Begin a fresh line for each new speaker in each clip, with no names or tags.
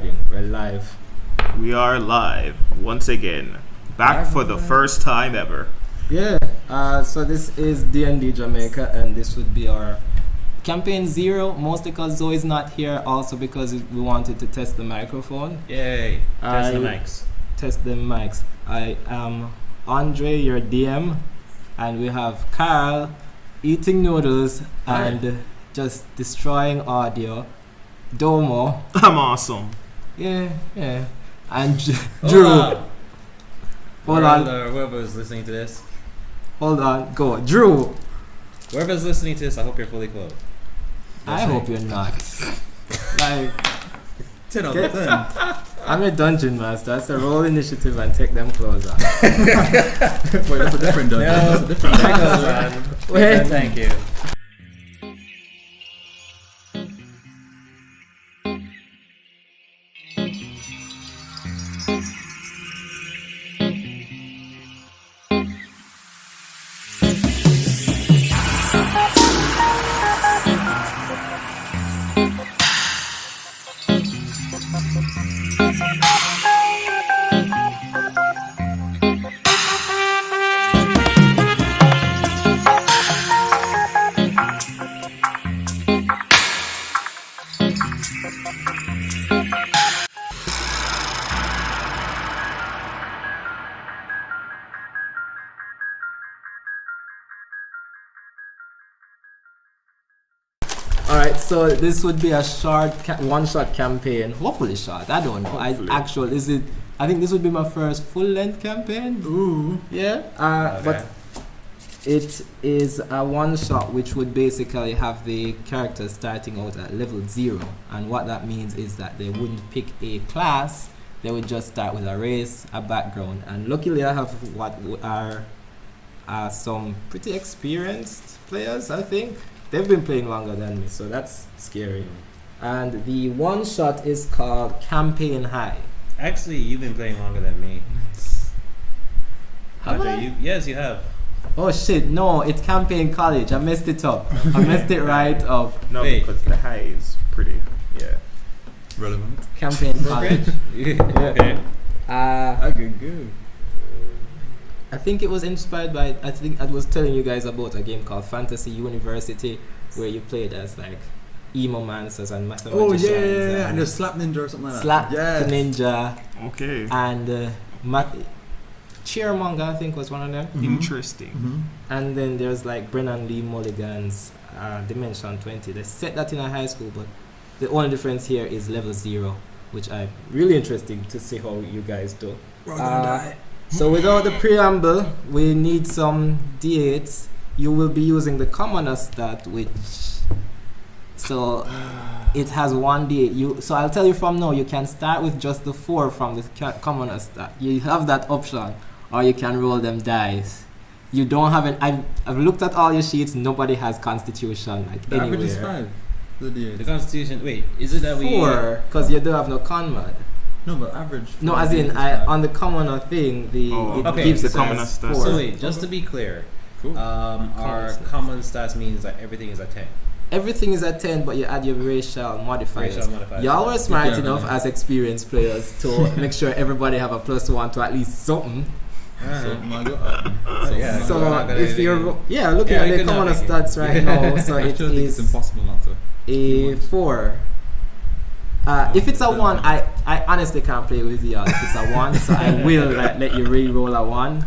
We're live.
We are live once again. Back for the first time ever.
Yeah, so this is DnD Jamaica, and this would be our campaign 0, mostly because Zoe's not here, also because we wanted to test the microphone.
Yay! Test the mics.
Test the mics. I am Andre, your DM, and we have Karl eating noodles and just destroying audio. Domo.
I'm awesome.
Yeah. And Drew. Hold on.
Whoever's listening to this.
Hold on. Go. Drew.
Whoever's listening to this, I hope you're fully clothed.
I hope you're not. Like
10 out of 10.
I'm a dungeon master. That's a roll initiative and take them clothes off.
Wait, that's a different dungeon. That's a different dungeon.
Wait.
Thank you.
Alright, so this would be a short, one-shot campaign. Hopefully short. I don't know. I think this would be my first full-length campaign.
Ooh.
Yeah.
Okay.
But it is a one-shot, which would basically have the characters starting out at level 0. And what that means is that they wouldn't pick a class. They would just start with a race, a background. And luckily I have what are some pretty experienced players, I think. They've been playing longer than me, so that's scary. And the one shot is called Campaign High.
Actually, you've been playing longer than me.
Have I?
Yes, you have.
Oh shit, no, it's CampaignCollege. I messed it up. I messed it right up.
No,
Wait.
because the high is pretty,
Relevant.
CampaignCollege.
Okay.
I could go.
I think it was inspired by, I think I was telling you guys about a game called Fantasy University, where you played as like emomancers and mathematicians.
Oh yeah, and there's Slap Ninja or something like
Slap
that.
Ninja.
Okay.
And Cheermonger, I think, was one of them.
Interesting.
Mm-hmm.
And then there's like Brennan Lee Mulligan's Dimension 20. They set that in a high school, but the only difference here is level 0, which I'm really interested to see how you guys do.
We're gonna die.
So without the preamble, we need some d8s. You will be using the commoner stat, which so it has 1 d8. So I'll tell you from now, you can start with just the 4 from the commoner stat. You have that option, or you can roll them dice. You don't have an. I've looked at all your sheets. Nobody has Constitution like
The
anywhere.
average is 5.
The Constitution. Wait, is it that we?
4, because you do have no con mod.
No, but average.
No, as in on the commoner thing, it gives
the
us
commoner stat.
4.
So wait, just to be clear,
Cool.
our common stats means that everything is at 10.
Everything is at 10, but you add your racial modifiers.
Racial
Y'all were smart
Yeah,
enough
yeah.
as experienced players to make sure everybody have a +1 to at least something.
So my God.
Yeah,
So
we're not gonna
if
do
you're
anything.
looking
Yeah,
at
I
the
could not
commoner
make it.
stats right now, so
I
it
still think it's
is
impossible not to.
a 4. If it's a 1, I honestly can't play with y'all if it's a 1, so I will let you re-roll a 1.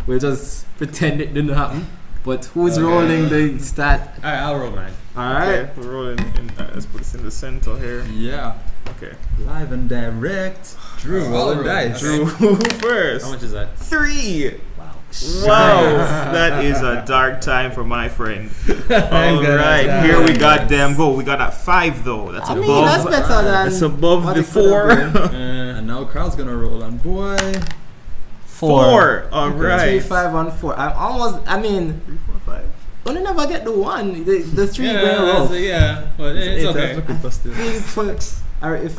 We'll just pretend it didn't happen. But who's
Okay.
rolling the stat?
Alright, I'll roll mine.
Alright.
Okay, we're rolling in, let's put this in the center here.
Yeah.
Okay.
Live and direct. Drew, rolling dice.
Drew first.
How much is that?
3.
Wow.
Wow, that is a dark time for my friend. All
good
right,
at
here we
that.
got them. Go. We got that 5 though. That's
I
above.
mean, that's better than
That's above
what
the
it could have
4.
been.
And now Karl's gonna roll on boy.
4. All
Okay.
right.
3, 5, 1, 4. I'm almost. I mean,
3, 4, 5.
only never get the 1. The 3
Yeah,
going rough.
but it's
That's
okay.
looking busted.
I think or if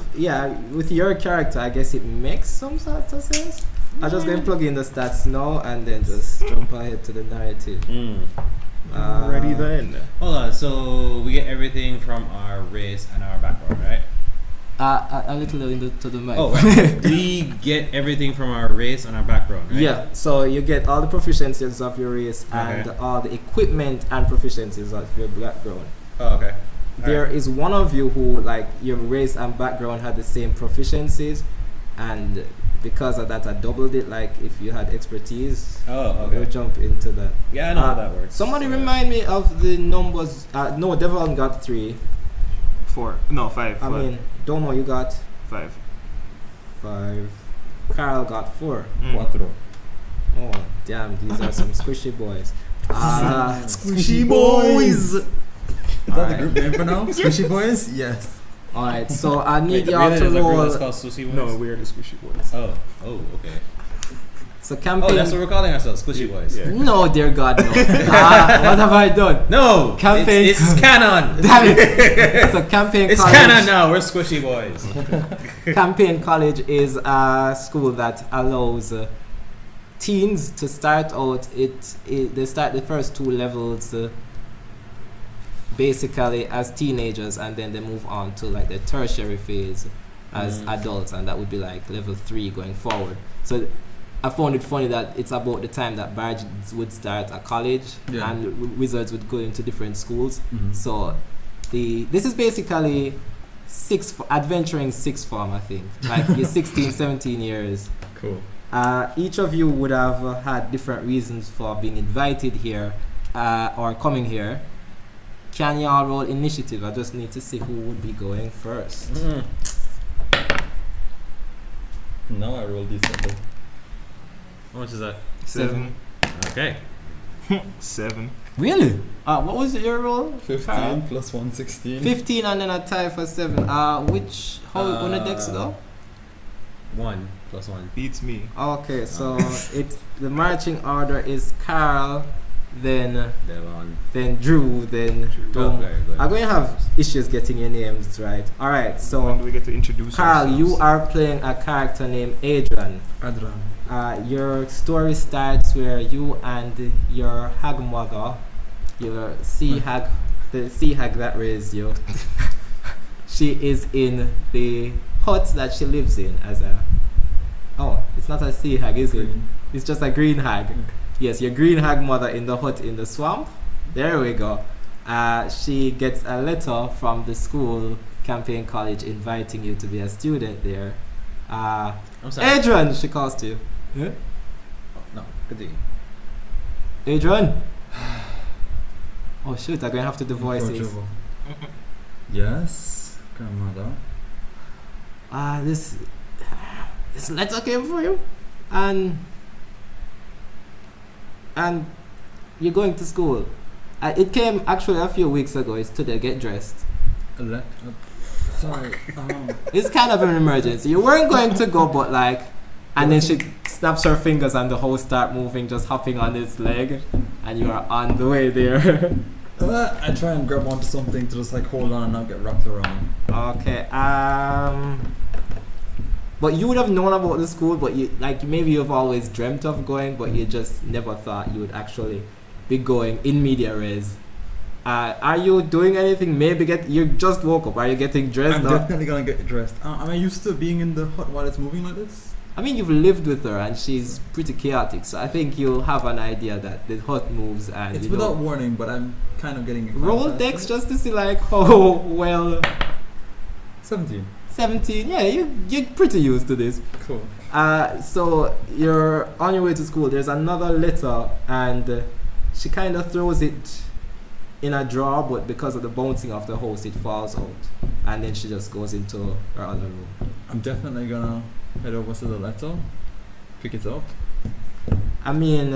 with your character, I guess it makes some sort of sense. I'm just going to plug in the stats now and then just jump ahead to the narrative.
Ready then.
Hold on, so we get everything from our race and our background, right?
A little into the mic.
Oh, we get everything from our race and our background, right?
Yeah, so you get all the proficiencies of your race and
Okay.
all the equipment and proficiencies of your background.
Oh, okay.
There is one of you who, like, your race and background had the same proficiencies, and because of that, I doubled it. Like, if you had expertise,
Oh,
we'll
okay.
jump into that.
Yeah, I know how that works.
Somebody
So-
remind me of the numbers. No, Devon got 3.
4. No, 5.
I mean, Domo, you got
5.
5. Karl got 4.
Cuatro.
Oh, damn, these are some squishy boys.
Squishy Boys. Is that the
Alright.
group name for now? Squishy Boys? Yes.
Alright, so I need
Wait,
y'all
really,
to
there's a group that's
roll.
called Squishy Boyz?
No, we are the Squishy Boys.
Oh, okay.
So
Oh,
campaign.
that's what we're calling ourselves, Squishy Boys.
Yeah.
No, dear God, no. What have I done?
No,
Campaign-
it's canon.
Damn it. So campaign
It's
college.
canon now. We're Squishy Boys.
CampaignCollege is a school that allows teens to start out. They start the first 2 levels basically as teenagers, and then they move on to like the tertiary phase as adults, and that would be like level 3 going forward. So I found it funny that it's about the time that bards would start a college,
Yeah.
and wizards would go into different schools.
Mhm.
So this is basically adventuring 6th form, I think. Like you're 16, 17 years.
Cool.
Each of you would have had different reasons for being invited here or coming here. Can y'all roll initiative? I just need to see who would be going first.
Now I roll these simple.
How much is that?
7.
Okay.
7.
Really? What was your roll?
15 plus 1, 16.
15 and then a tie for 7. Which how on the decks go?
1 plus 1.
Beats me.
Okay, so the marching order is Karl, then
Devon.
Drew, then Domo.
Okay, good.
I'm going to have issues getting your names right. All right,
When
so
do we get to introduce
Karl,
ourselves?
you are playing a character named Adran.
Adran.
Your story starts where you and your hag mother, your sea hag, the sea hag that raised you, she is in the hut that she lives in as a. Oh, it's not a sea hag, is it?
Green.
It's just a green hag.
Mm.
Yes, your green hag mother in the hut in the swamp. There we go. She gets a letter from the school, CampaignCollege, inviting you to be a student there.
I'm sorry.
Adran, she calls to you. Yeah?
No, continue.
Adran. Oh shoot, I'm gonna have to do voices.
Yes, grandmother.
This letter came for you, and you're going to school. It came actually a few weeks ago. It's today. Get dressed.
Sorry.
It's kind of an emergency. You weren't going to go, but like, and then she snaps her fingers and the house start moving, just hopping on its leg, and you are on the way there.
I try and grab onto something to just like hold on and not get wrapped around.
Okay. But you would have known about the school, but maybe you've always dreamt of going, but you just never thought you would actually be going in media res. Are you doing anything? Maybe you just woke up. Are you getting dressed?
I'm definitely gonna get dressed. Am I used to being in the hut while it's moving like this?
I mean, you've lived with her and she's pretty chaotic, so I think you'll have an idea that the hut moves and
It's without warning, but I'm kind of getting
roll decks just to see like how well.
17.
17. Yeah, you're pretty used to this.
Cool.
So you're on your way to school. There's another letter, and she kind of throws it in a drawer, but because of the bouncing of the house, it falls out, and then she just goes into her other room.
I'm definitely gonna head over to the letter, pick it up.
I mean,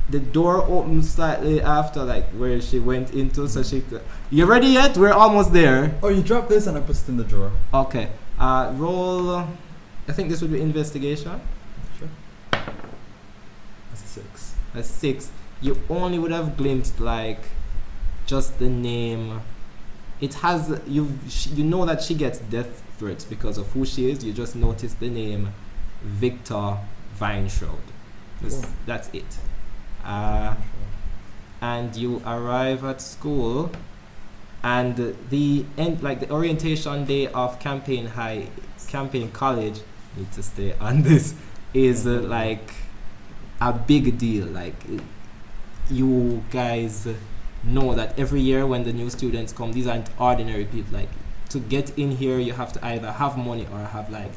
the door opens slightly after like where she went into, so you ready yet? We're almost there.
Oh, you drop this and I put it in the drawer.
Okay. Roll. I think this would be investigation.
Sure. That's a 6.
A 6. You only would have glimpsed like just the name. It has you know that she gets death threats because of who she is. You just notice the name Victor Vineshroud. That's it. And you arrive at school, And the orientation day of Campaign College, need to stay on this, is like a big deal. Like you guys know that every year when the new students come, these aren't ordinary people. Like to get in here, you have to either have money or have like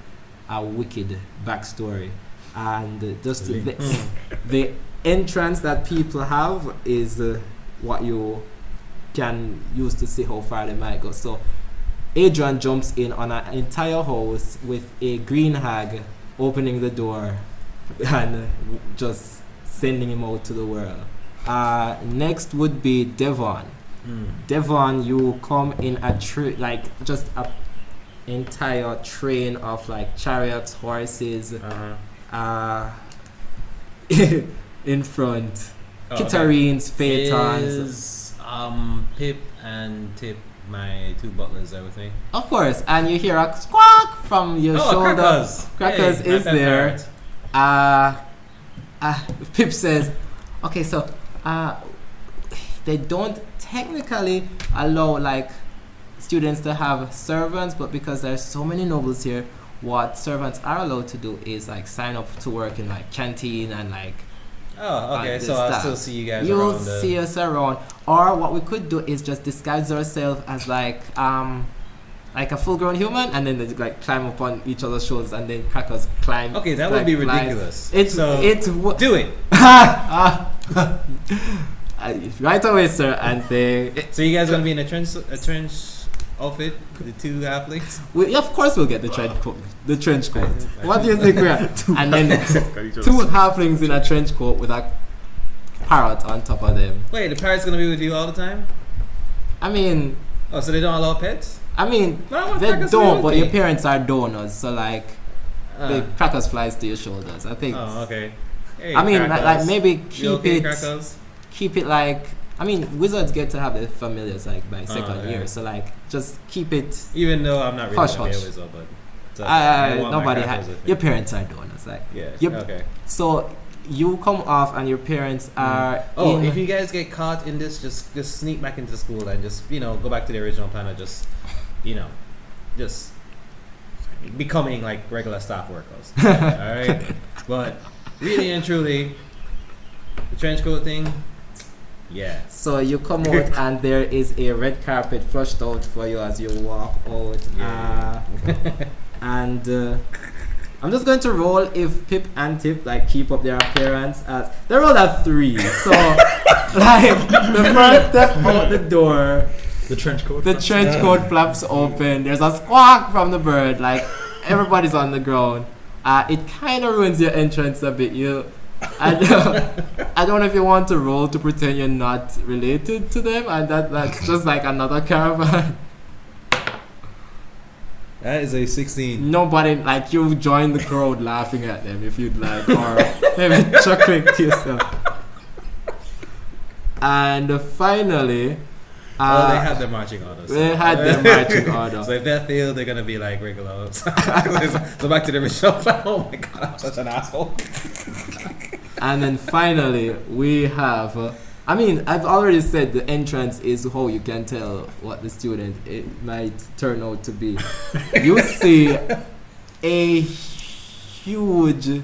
a wicked backstory. And just the entrance that people have is what you can use to see how far they might go. So Adran jumps in on an entire house with a green hag opening the door and just sending him out to the world. Next would be Devon. Devon, you come in just a entire train of like chariots, horses, in front. Kittarines, phaetons.
Pip and Tip, my two butlers, I would think.
Of course, and you hear a squawk from your shoulder. Crackers
hey,
is there. Pip says, okay, so they don't technically allow like students to have servants, but because there's so many nobles here, what servants are allowed to do is like sign up to work in like canteen and like.
Oh, okay. So I'll still see you guys
You'll
around.
see us around. Or what we could do is just disguise ourselves as like a full-grown human, and then they like climb up on each other's shoulders, and then Crackers climb.
Okay, that would be ridiculous.
Do it. Right away, sir. And they.
So you guys gonna be in a trench outfit, the two halflings?
Of course, we'll get the trench coat. The trench coat. What do you think we are? And then two halflings in a trench coat with a parrot on top of them.
Wait, the parrot's gonna be with you all the time?
I mean.
Oh, so they don't allow pets?
I mean, they don't, but your parents are donors, so like, the Crackers flies to your shoulders. I think.
Oh, okay. Hey,
I mean, like maybe
Crackers?
keep it like. I mean, wizards get to have their familiars like by second year, so like just keep it.
Even though I'm not really
hush,
a wizard, but
nobody has. Your parents are donors, like
okay.
So you come off, and your parents are.
If you guys get caught in this, just sneak back into school and just go back to the original plan of just becoming like regular staff workers. All right, but really and truly, the trench coat thing. Yeah.
So you come out and there is a red carpet flushed out for you as you walk out.
Yeah.
And I'm just going to roll if Pip and Tip like keep up their appearance as they roll at 3. So like the first step out the door,
the trench coat
flaps open. There's a squawk from the bird. Like everybody's on the ground. It kind of ruins your entrance a bit. I don't know if you want to roll to pretend you're not related to them, and that's just like another caravan.
That is a 16.
Nobody, like, you join the crowd laughing at them if you'd like, or maybe chuckling to yourself. And finally,
they had their marching orders.
They had their marching orders.
So if they fail, they're gonna be like regular. So back to the original plan. Oh my god, I'm such an asshole.
And then finally, we have. I've already said the entrance is how you can tell what the student it might turn out to be. You see a huge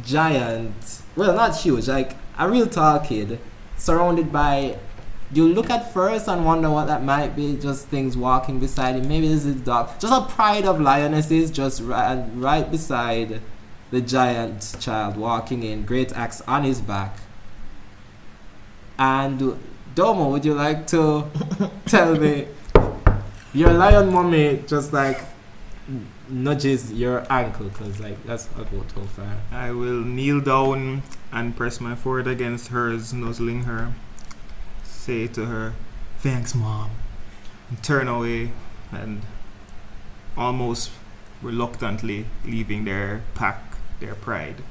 giant. Well, not huge, like a real tall kid, surrounded by. You look at first and wonder what that might be. Just things walking beside him. Maybe this is dog. Just a pride of lionesses, just right beside the giant child walking in, great axe on his back. And Domo, would you like to tell me your lion mommy just like nudges your ankle, because like that's about how far.
I will kneel down and press my forehead against hers, nuzzling her. Say to her, "Thanks, Mom," and turn away, and almost reluctantly leaving their pack, their pride.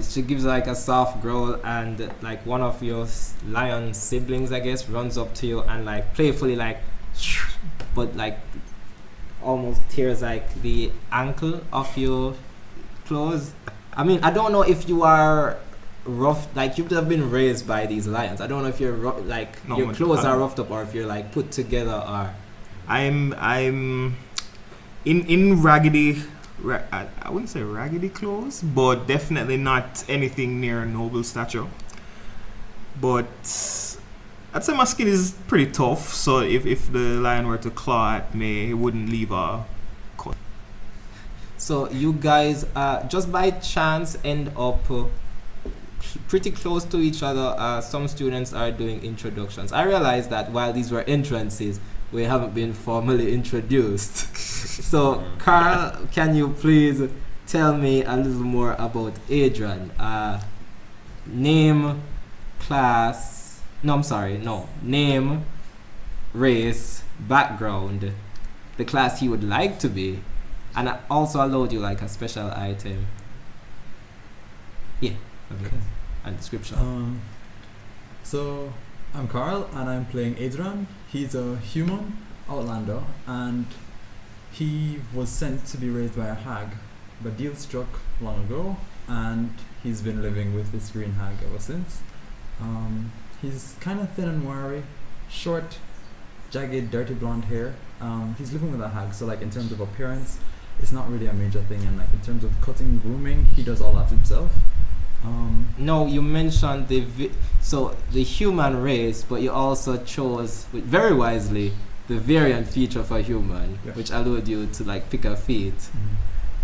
She gives like a soft growl, and like one of your lion siblings, I guess, runs up to you and like playfully like, but like almost tears like the ankle of your clothes. I mean, I don't know if you are rough, like you have been raised by these lions. I don't know if you're
No,
your clothes are roughed up or if you're like put together or.
I'm in raggedy. I wouldn't say raggedy clothes, but definitely not anything near noble stature. But I'd say my skin is pretty tough, so if the lion were to claw at me, it wouldn't leave a cut.
So you guys just by chance end up pretty close to each other. Some students are doing introductions. I realize that while these were entrances, we haven't been formally introduced. So Karl, can you please tell me a little more about Adran? Name, class, name, race, background, the class he would like to be, and I also allowed you like a special item. Yeah, okay. And description.
So I'm Karl and I'm playing Adran. He's a human outlander and he was sent to be raised by a hag, but deal struck long ago and he's been living with this green hag ever since. He's kind of thin and wiry, short, jagged, dirty blonde hair. He's living with a hag, so like in terms of appearance, it's not really a major thing, and like in terms of cutting, grooming, he does all that himself.
No, you mentioned the human race, but you also chose very wisely the variant feature for human, which allowed you to like pick a feat.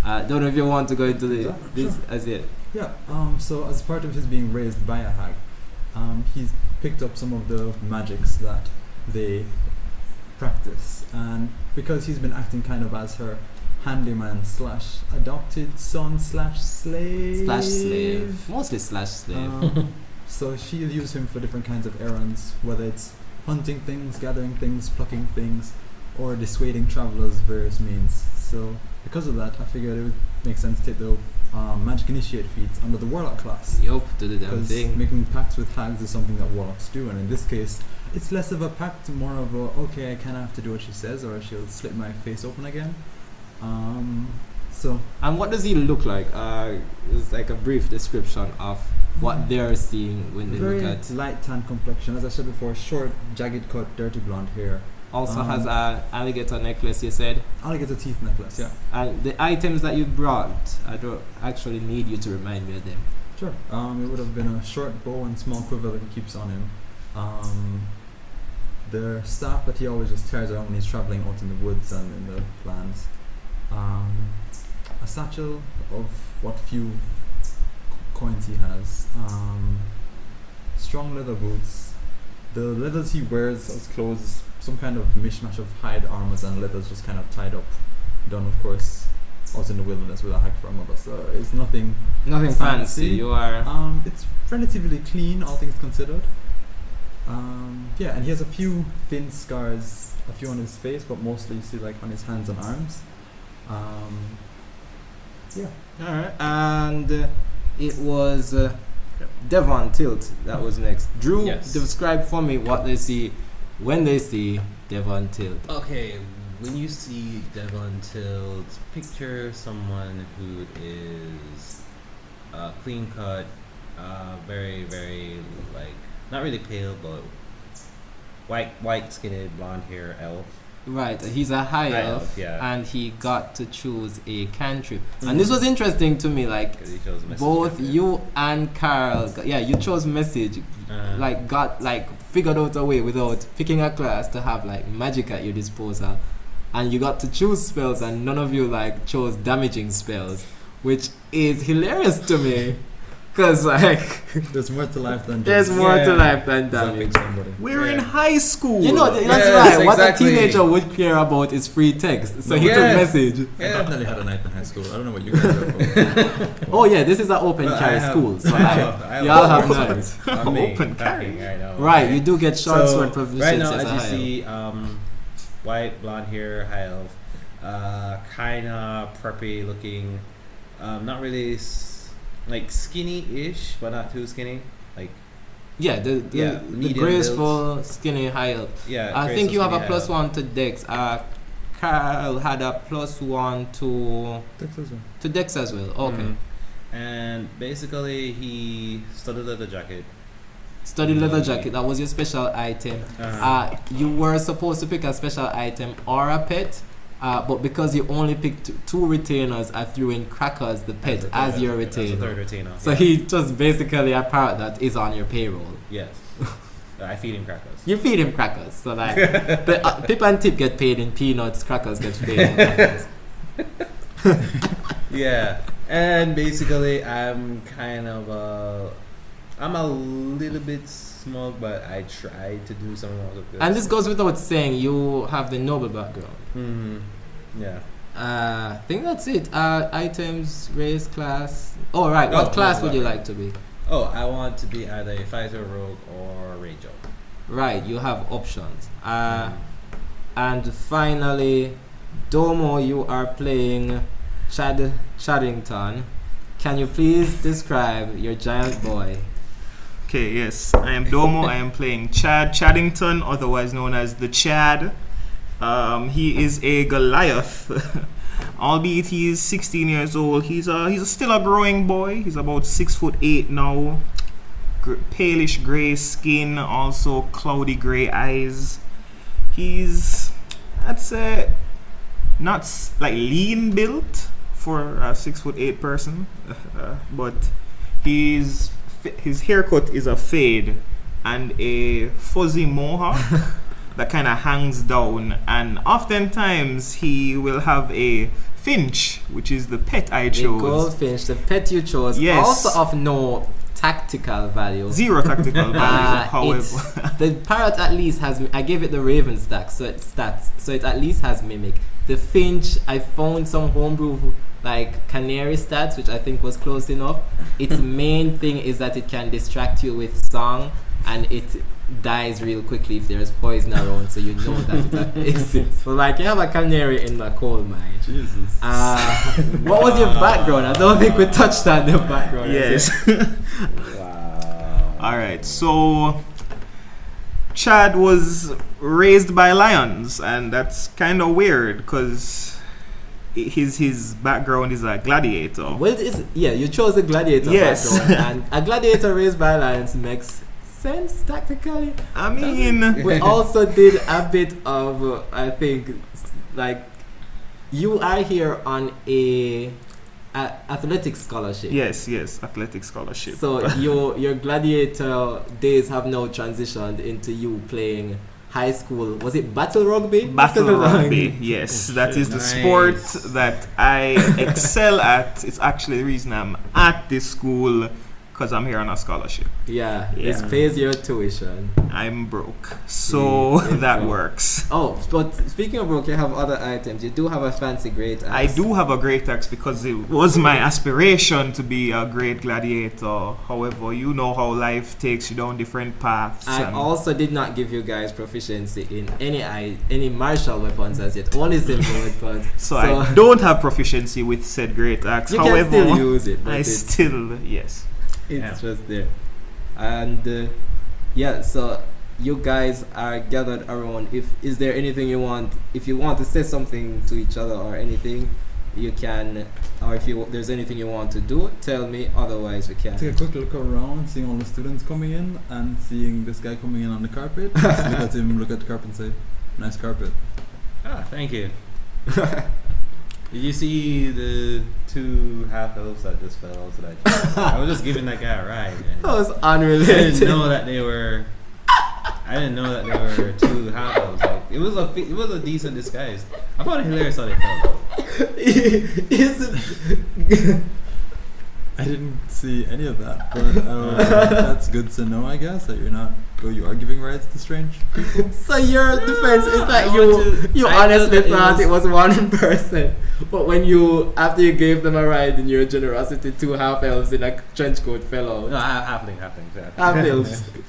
Don't know if you want to go into this
sure.
as it.
Yeah. So as part of his being raised by a hag, he's picked up some of the magics that they practice, and because he's been acting kind of as her handyman / adopted son / slave,
mostly /slave.
So she'll use him for different kinds of errands, whether it's hunting things, gathering things, plucking things, or dissuading travelers various means. So because of that, I figured it would make sense to take the magic initiate feat under the warlock class.
Yup, do the damn
Because
thing.
making pacts with hags is something that warlocks do, and in this case, it's less of a pact, more of a okay, I kind of have to do what she says, or she'll slit my face open again.
And what does he look like? It's like a brief description of what they're seeing when they
very
look at.
light tan complexion, as I said before, short, jagged cut, dirty blonde hair.
Also has a alligator necklace, you said.
Alligator teeth necklace, yeah.
And the items that you brought, I don't actually need you to remind me of them.
Sure. It would have been a short bow and small quiver that he keeps on him. The staff that he always just carries around when he's traveling out in the woods and in the lands. A satchel of what few coins he has. Strong leather boots. The leathers he wears as clothes, some kind of mishmash of hide armors and leathers just kind of tied up. Done, of course, out in the wilderness with a hike for a mother. So it's nothing
fancy. You are.
It's relatively clean, all things considered. Yeah, and he has a few thin scars, a few on his face, but mostly you see like on his hands and arms. Yeah.
Alright, and it was Devon Tilt that was next. Drew, describe for me what they see when they see Devon Tilt.
Okay, when you see Devon Tilt, picture someone who is clean cut, very, very like not really pale, but white skinny, blonde hair elf.
Right, he's a high elf, and he got to choose a cantrip. And this was interesting to me, like both you and Karl, you chose message, figured out a way without picking a class to have like magic at your disposal, and you got to choose spells, and none of you like chose damaging spells, which is hilarious to me. Because like
there's more to life than
damage.
We're in high school.
You know, that's right. What a teenager would care about is free text. So he took message.
I definitely had a night in high school. I don't know what you guys are about.
Oh yeah, this is an open carry school. So y'all have nights.
Open carry.
Right, you do get short sword proficiency.
Right now, as you see, white, blonde hair, high elf, kind of preppy looking, not really like skinny-ish, but not too skinny. Like
the graceful, build. Skinny, high elf.
Yeah,
I think you have a +1 to Dex. Karl had a +1 to
Dex as well.
To Dex as well. Okay.
And basically, he studied leather jacket.
Studied leather jacket. That was your special item. You were supposed to pick a special item or a pet, but because you only picked two retainers, I threw in Crackers, the pet, as your retainer.
As a third retainer.
So he's just basically a parrot that is on your payroll.
Yes. I feed him crackers.
You feed him crackers. So like, Pip and Tip get paid in peanuts, Crackers get paid in crackers.
Yeah. And basically, I'm a little bit small, but I try to do some of this.
And this goes without saying, you have the noble background.
Mm-hmm. Yeah.
I think that's it. Items, race, class. Oh, right. What class would you like to be?
Oh, I want to be either a fighter, rogue, or ranger.
Right, you have options. And finally, Domo, you are playing Chadington. Can you please describe your giant boy?
Okay, yes. I am Domo. I am playing Chadington, otherwise known as the Chad. He is a Goliath. Albeit he is 16 years old, he's still a growing boy. He's about 6'8" now. Palish gray skin, also cloudy gray eyes. He's, I'd say, not like lean built for a 6'8" person, but his haircut is a fade and a fuzzy mohawk that kind of hangs down, and oftentimes he will have a finch, which is the pet I chose.
A goldfinch, the pet you chose.
Yes.
Also of no tactical value.
Zero tactical value, however.
The parrot at least has, I gave it the raven stats, so it at least has mimic. The finch, I found some homebrew like canary stats, which I think was close enough. Its main thing is that it can distract you with song, and it dies real quickly if there's poison around, so you know that it exists. So like, you have a canary in the coal mine.
Jesus.
What was your background? I don't think we touched on the background.
Yes.
Wow.
Alright, so Chad was raised by lions, and that's kind of weird because his background is a gladiator.
Well, you chose a gladiator background, and a gladiator raised by lions makes sense tactically.
I mean,
we also did a bit of, I think, like, you are here on a athletic scholarship.
Yes, athletic scholarship.
So your gladiator days have now transitioned into you playing high school. Was it battle rugby?
Battle rugby, yes. That is the sport that I excel at. It's actually the reason I'm at this school, because I'm here on a scholarship.
Yeah, it pays your tuition.
I'm broke, so that works.
Oh, but speaking of broke, you have other items. You do have a fancy great axe.
I do have a great axe because it was my aspiration to be a great gladiator. However, you know how life takes you down different paths.
I also did not give you guys proficiency in any martial weapons as yet, only simple weapons.
So I don't have proficiency with said great axe.
You
However,
can still use it.
Yes.
It's just there. And so you guys are gathered around. Is there anything you want? If you want to say something to each other or anything, you can. Or if there's anything you want to do, tell me. Otherwise, we can.
Take a quick look around, seeing all the students coming in, and seeing this guy coming in on the carpet. Just look at him, look at the carpet, and say, "Nice carpet."
Thank you. Did you see the two half elves that just fell out of that tree? I was just giving that guy a ride.
That was unrelated.
I didn't know that they were two half elves. Like, it was a decent disguise. I found it hilarious how they fell out.
I didn't see any of that, but that's good to know, I guess, that you are giving rides to strange people. So
your defense is that you honestly thought it was one person, but after you gave them a ride in your generosity, two half elves in a trench coat fell out.
No,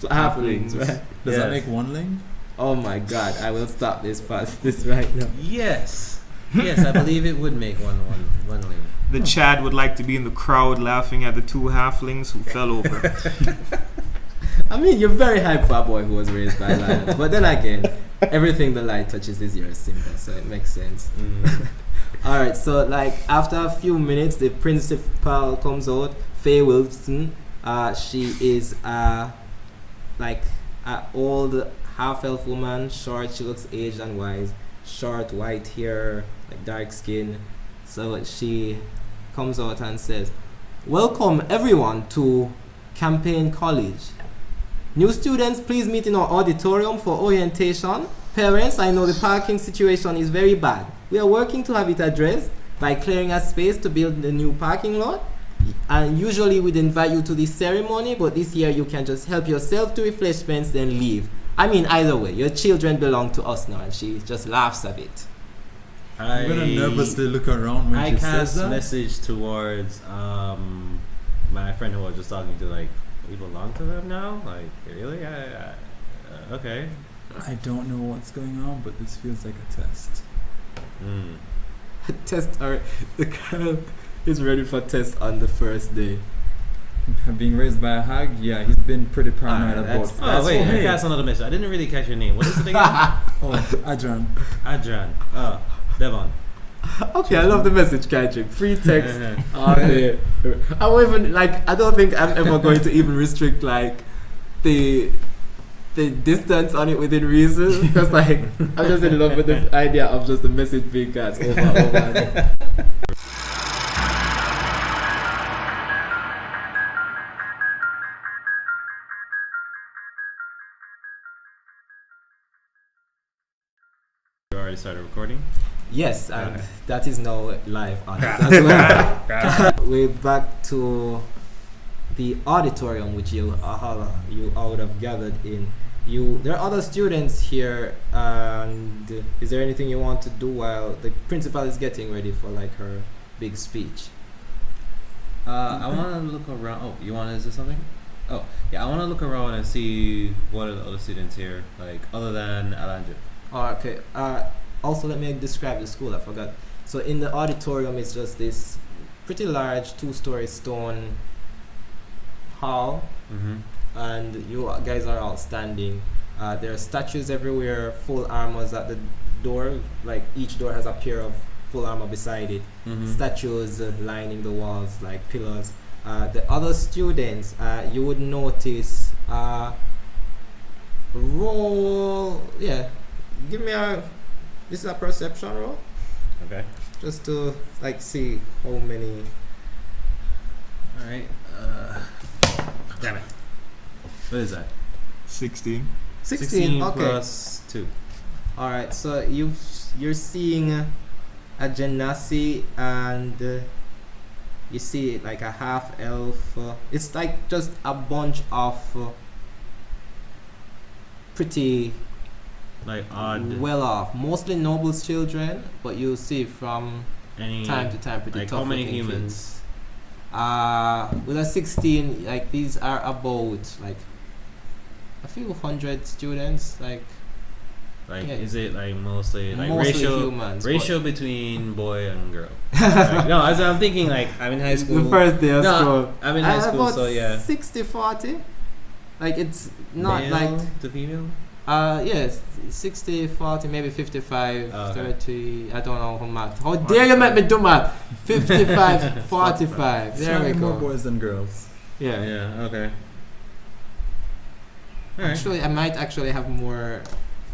halflings, right?
Does that make one ling?
Oh my god, I will stop this right now.
Yes, I believe it would make one ling.
The Chad would like to be in the crowd laughing at the two halflings who fell over.
I mean, you're very hype for a boy who was raised by lions. But then again, everything the light touches is your symbol, so it makes sense. Alright, so like after a few minutes, the principal comes out, Faye Wilson. She is like an old half-elf woman, short. She looks aged and wise. Short, white hair, like dark skin. So she comes out and says, "Welcome everyone to CampaignCollege. New students, please meet in our auditorium for orientation. Parents, I know the parking situation is very bad. We are working to have it addressed by clearing a space to build the new parking lot. And usually we'd invite you to this ceremony, but this year you can just help yourself to refreshments then leave. I mean, either way, your children belong to us now." And she just laughs a bit.
I'm gonna nervously look around when
I
she
cast
says that.
message towards my friend who I was just talking to, like, we belong to them now? Like, really? Okay.
I don't know what's going on, but this feels like a test.
Test, alright. The girl is ready for test on the first day.
Being raised by a hag, yeah, he's been pretty paranoid about.
Oh, wait, I cast another message. I didn't really catch your name. What is it again?
Adran.
Adran. Devon.
Okay, I love the message, Kaijik. Free text. I won't even, like, I don't think I'm ever going to even restrict, like, the distance on it within reason. Because, like, I'm just in love with the idea of just the message being cast over and over again.
You already started recording?
Yes, and that is now live on it as well. We're back to the auditorium, which you all would have gathered in. There are other students here, and is there anything you want to do while the principal is getting ready for like her big speech?
I want to look around. Oh, you want to do something? Oh, yeah, I want to look around and see what are the other students here, like other than Alandra.
Okay. Also, let me describe the school. I forgot. So in the auditorium, it's just this pretty large 2-story stone hall, and you guys are all standing. There are statues everywhere, full armors at the door. Like each door has a pair of full armor beside it. Statues lining the walls like pillars. The other students, you would notice. Roll. Yeah. Give me this is a perception roll.
Okay.
Just to like see how many.
Alright. Damn it. What is that?
16.
16, okay.
plus 2.
Alright, so you're seeing a genasi, and you see like a half elf. It's like just a bunch of pretty
Like odd.
well off, mostly nobles' children, but you see from
Any
time to time pretty
like
tough
how many
looking
humans?
kids. With a 16, like these are about like a few hundred students, like yeah.
Is it like mostly like
mostly humans,
ratio between boy and girl? Like, no, as I'm thinking, like I'm in high school.
the first day of school.
I'm in high school,
about
so yeah.
60-40. Like it's not
Male
like
to female.
yes, 60-40, maybe 55
okay.
30. I don't know how much. How dare you make me do math? 55 45. There we
Slightly more
go.
boys than girls.
Yeah.
Yeah. Okay. Alright.
Actually, I might actually have more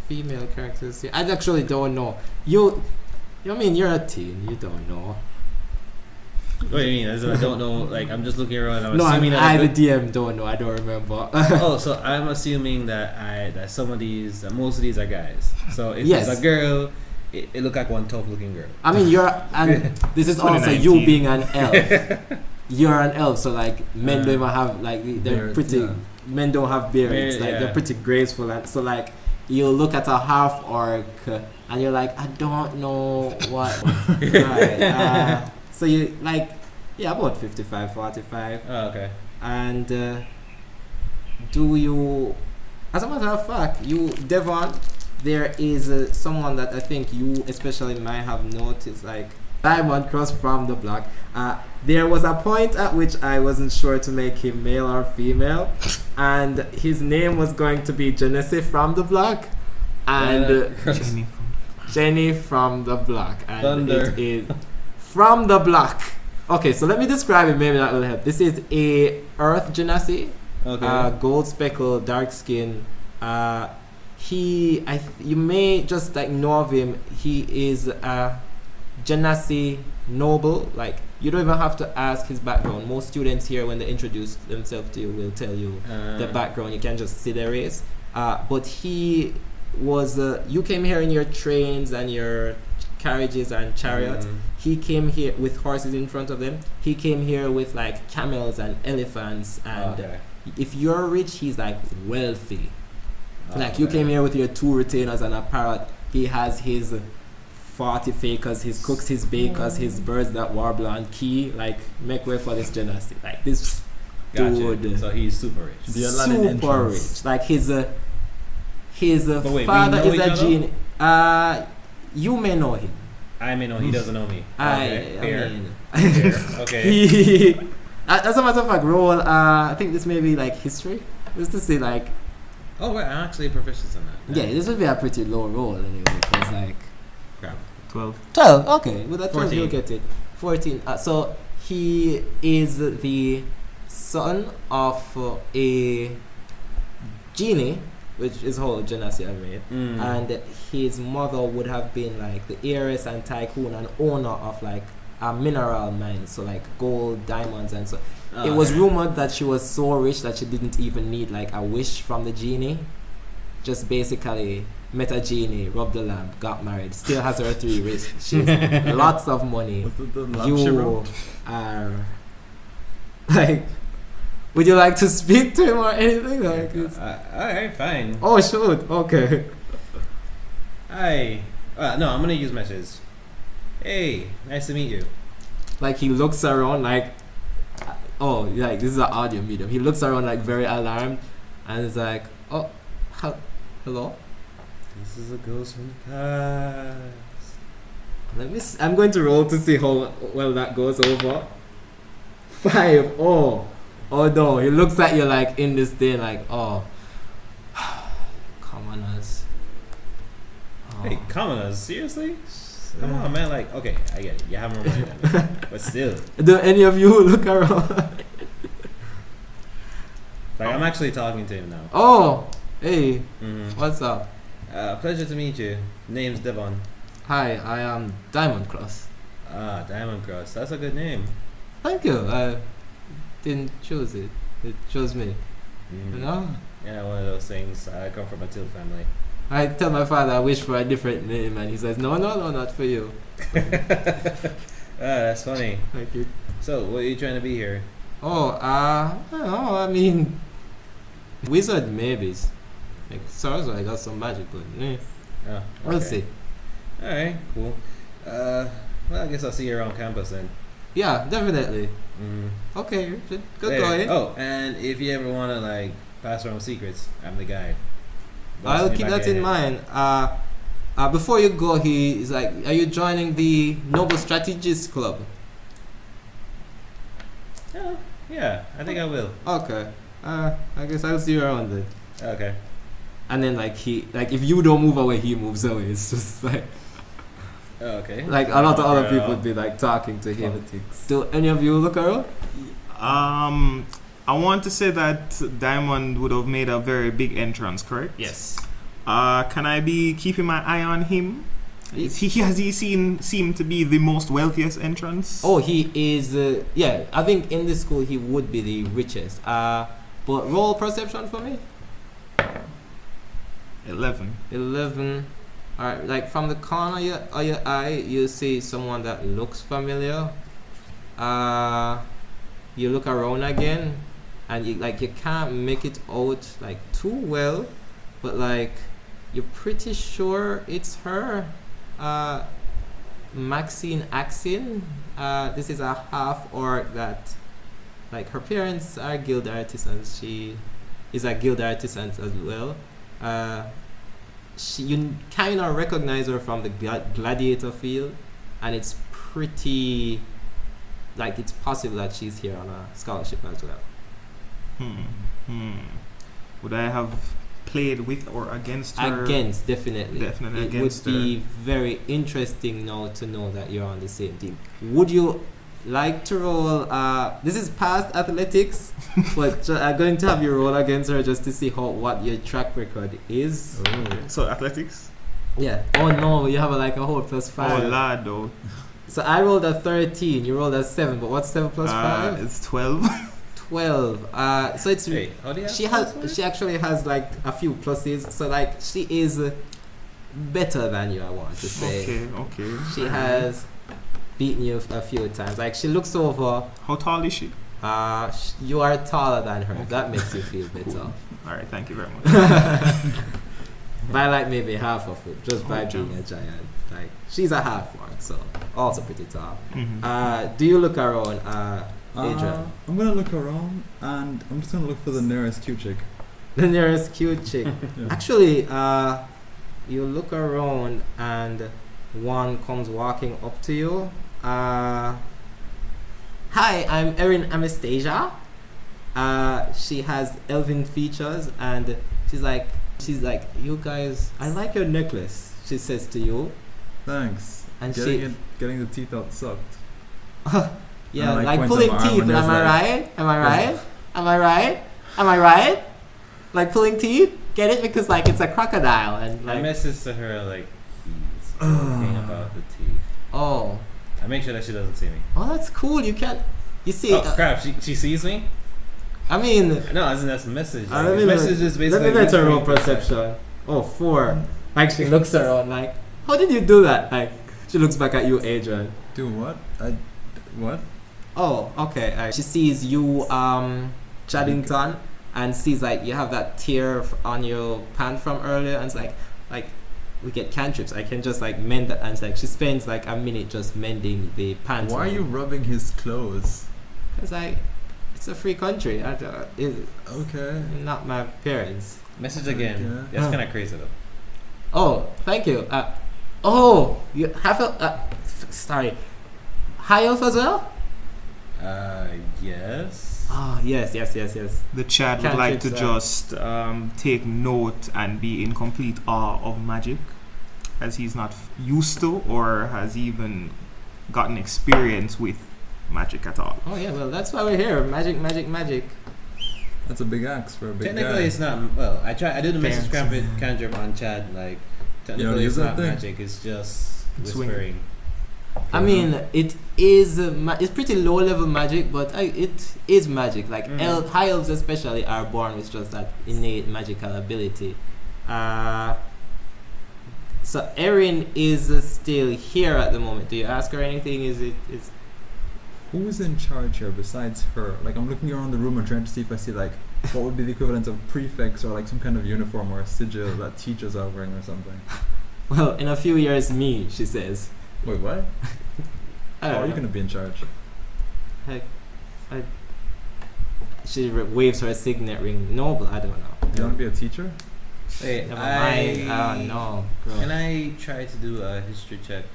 female characters here. I actually don't know. I mean, you're a teen. You don't know.
What do you mean? As in I don't know. Like I'm just looking around. I'm
No,
assuming
I
that
the DM don't know. I don't remember.
oh, so I'm assuming that some of these, that most of these are guys. So if
Yes.
it's a girl, it look like one tough looking girl.
I mean, and this is also you
2019.
being an elf. You're an elf, so like men don't even have like they're
Beards,
pretty.
yeah.
Men don't have beards. Like
Yeah.
they're pretty graceful, and so like you look at a half orc and you're like, I don't know what. Right. So you like, yeah, about 55-45.
Oh, okay.
And do you, as a matter of fact, Devon, there is someone that I think you especially might have noticed, like Diamond Cross from the block. There was a point at which I wasn't sure to make him male or female, and his name was going to be Genesis from the block, and Jenny from the block, and
Thunder.
it is from the block. Okay, so let me describe it. Maybe that will help. This is a Earth Genasi,
Okay.
gold speckled, dark skin. You may just like know of him. He is a Genasi noble. Like you don't even have to ask his background. Most students here, when they introduce themselves to you, will tell you the background. You can just see their race. But he was. You came here in your trains and your carriages and chariots. He came here with horses in front of them. He came here with like camels and elephants. And if you're rich, he's like wealthy. Like you came here with your 2 retainers and a parrot. He has his 40 fakers, his cooks, his bakers, his birds that warble on key. Like make way for this genasi. Like this dude.
So he's super rich.
The Aladdin
Super
entrance.
rich. Like his
But wait,
father
we know
is a
each other?
genie. You may know him.
I may know he doesn't know me. Okay,
I
fair.
mean,
Fair. Okay.
as a matter of fact, roll. I think this may be like history. Just to say, like,
Oh, wait, I'm actually proficient in that.
yeah, this would be a pretty low roll anyway. Because like,
Crap.
12.
12. Okay, with that 12
14.
you'll get it. 14. So he is the son of a genie, which is how Genasi are made. And his mother would have been like the heiress and tycoon and owner of like a mineral mine, so like gold, diamonds, and so. It was rumored that she was so rich that she didn't even need like a wish from the genie. Just basically met a genie, rubbed the lamp, got married, still has her 3 wrists. She's lots of money.
The lamp she
You
rubbed?
are like. Would you like to speak to him or anything? Like,
Alright, fine.
oh shoot! Okay.
Hi. No, I'm gonna use messages. Hey, nice to meet you.
Like he looks around like, oh, like this is an audio medium. He looks around like very alarmed, and it's like, oh, hello.
This is a ghost from the past.
Let me. I'm going to roll to see how well that goes over. 5. Oh no. He looks at you like in this thing, like, oh, commoners. Oh.
Hey, commoners, seriously? Come on, man. Like, okay, I get it. You haven't reminded me. But still.
Do any of you look around?
Like, I'm actually talking to him now.
Oh, hey,
Mm-hmm.
what's up?
Pleasure to meet you. Name's Devon.
Hi, I am Diamond Cross.
Diamond Cross. That's a good name.
Thank you. I didn't choose it. It chose me. You know?
Yeah, one of those things. I come from a Till family.
I tell my father I wish for a different name, and he says, no, not for you.
That's funny.
Thank you.
So, what are you trying to be here?
Oh, I don't know, I mean, wizard maybes. Like, sorcerer, I got some magic, but
Oh,
we'll
okay.
see.
Alright, cool. Well, I guess I'll see you around campus then.
Yeah, definitely. Okay, good going.
Oh, and if you ever want to, like, pass around secrets, I'm the guy.
I'll keep that in mind. Before you go, he is like, are you joining the Noble Strategist Club?
Yeah, I think I will.
Okay. I guess I'll see you around then.
Okay.
And then like if you don't move away, he moves away. It's just like
Okay.
like a lot of other people would be like talking to him. Do any of you look around?
I want to say that Diamond would have made a very big entrance, correct?
Yes.
Can I be keeping my eye on him? Has he seemed to be the most wealthiest entrance?
Oh, he is. Yeah, I think in this school he would be the richest. But roll perception for me.
11.
11. Alright, like from the corner of your eye, you see someone that looks familiar. You look around again, and you can't make it out like too well, but like you're pretty sure it's her. Maxine Axin. This is a half orc that, like, her parents are guild artisans. She is a guild artisan as well. You kind of recognize her from the gladiator field, and it's pretty, like it's possible that she's here on a scholarship as well.
Would I have played with or against her?
Against, definitely.
Definitely
it
against
would be very interesting now to know that you're on the same team. Would you like to roll? This is past athletics, but I'm going to have you roll against her just to see what your track record is.
So athletics?
Yeah. Oh no, you have a whole +5.
Oh lad, though.
So I rolled a 13. You rolled a 7. But what's 7 plus 5?
It's 12.
12. So it's
Wait, how do you have
she actually has like a few pluses. So like she is better than you, I want to say.
Okay.
She has beaten you a few times. Like she looks over.
How tall is she?
You are taller than her.
Okay.
That makes you feel better.
Cool. All right, thank you very much.
By like maybe half of it, just by
Jam.
being a giant. Like she's a half orc, so also pretty tall.
Mhm.
Do you look around, Adran?
I'm gonna look around and I'm just gonna look for the nearest cute chick.
The nearest cute chick.
Yeah.
Actually, you look around and one comes walking up to you. Hi, I'm Erin Anastasia. She has elven features and she's like, you guys, I like your necklace, she says to you.
Thanks.
And
Getting the teeth out sucked.
Yeah,
And,
like
points
pulling
at my arm
teeth,
and
am
there's,
I
like-
right? Am I right? Am I right? Am I right? Like pulling teeth? Get it? Because like it's a crocodile and
I
like
message to her like he's talking about the teeth.
oh.
I make sure that she doesn't see me.
Oh, that's cool. You can't. You see,
Oh crap! She sees me.
I mean,
No, as in that's a message.
let
Like,
me
message is
let
basically.
me let her roll
whispering.
perception. Oh, 4. Like she looks around like, how did you do that? Like she looks back at you, Adran.
Do what? What?
Oh, okay. She sees you, Chadington, and sees like you have that tear on your pant from earlier, and it's like we get cantrips. I can just like mend that, and it's like she spends like a minute just mending the pant.
Why are you rubbing his clothes?
Because it's a free country.
Okay.
Not my parents.
Message again.
Okay.
That's kind of crazy though.
Oh, thank you. You have sorry. High elf as well?
Yes.
Oh, yes.
The Chad would
Can't
like to
keep
just take note and be in complete awe of magic, as he's not used to or has even gotten experience with magic at all.
Oh, yeah, well, that's why we're here. Magic.
That's a big axe for a big
Technically,
guy.
it's not. Well, I do the message
Parents.
cantrip on Chad. Like technically,
use
it's
that
not
thing.
magic. It's just
It's
whispering.
I mean, it is it's pretty low level magic, but it is magic. Like high elves especially are born with just that innate magical ability. So Erin is still here at the moment. Do you ask her anything? Is
Who is in charge here besides her? Like, I'm looking around the room and trying to see if I see, like, what would be the equivalent of prefects or, like, some kind of uniform or a sigil that teachers are wearing or something.
well, in a few years, me, she says.
Wait, what?
I
How
don't
are you
know.
going to be in charge?
She waves her signet ring. No, but I don't know.
Do you want to be a teacher?
Wait,
Never mind. Oh no. Girl.
Can I try to do a history check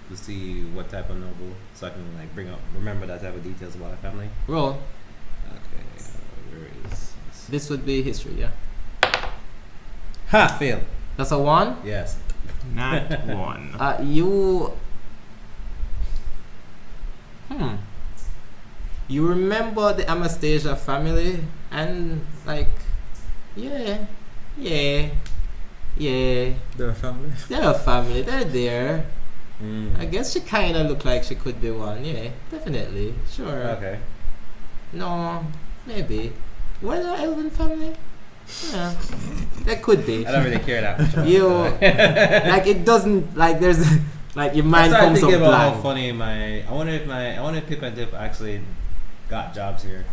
to see what type of noble, so I can like remember that type of details about our family?
Roll.
Okay, where is this?
This would be history, yeah.
Ha! Fail.
That's a 1.
Yes.
Not one.
You remember the Anastasia family and like, yeah.
They're a family?
They're a family. They're there.
Mm.
I guess she kind of looked like she could be one. Yeah, definitely. Sure.
Okay.
No, maybe. Were they an elven family? Yeah, there could be.
I don't really care that much.
You like it doesn't like there's like your
I
mind
started
comes up
thinking about how
blank.
funny I wonder if Pip and Dip actually got jobs here.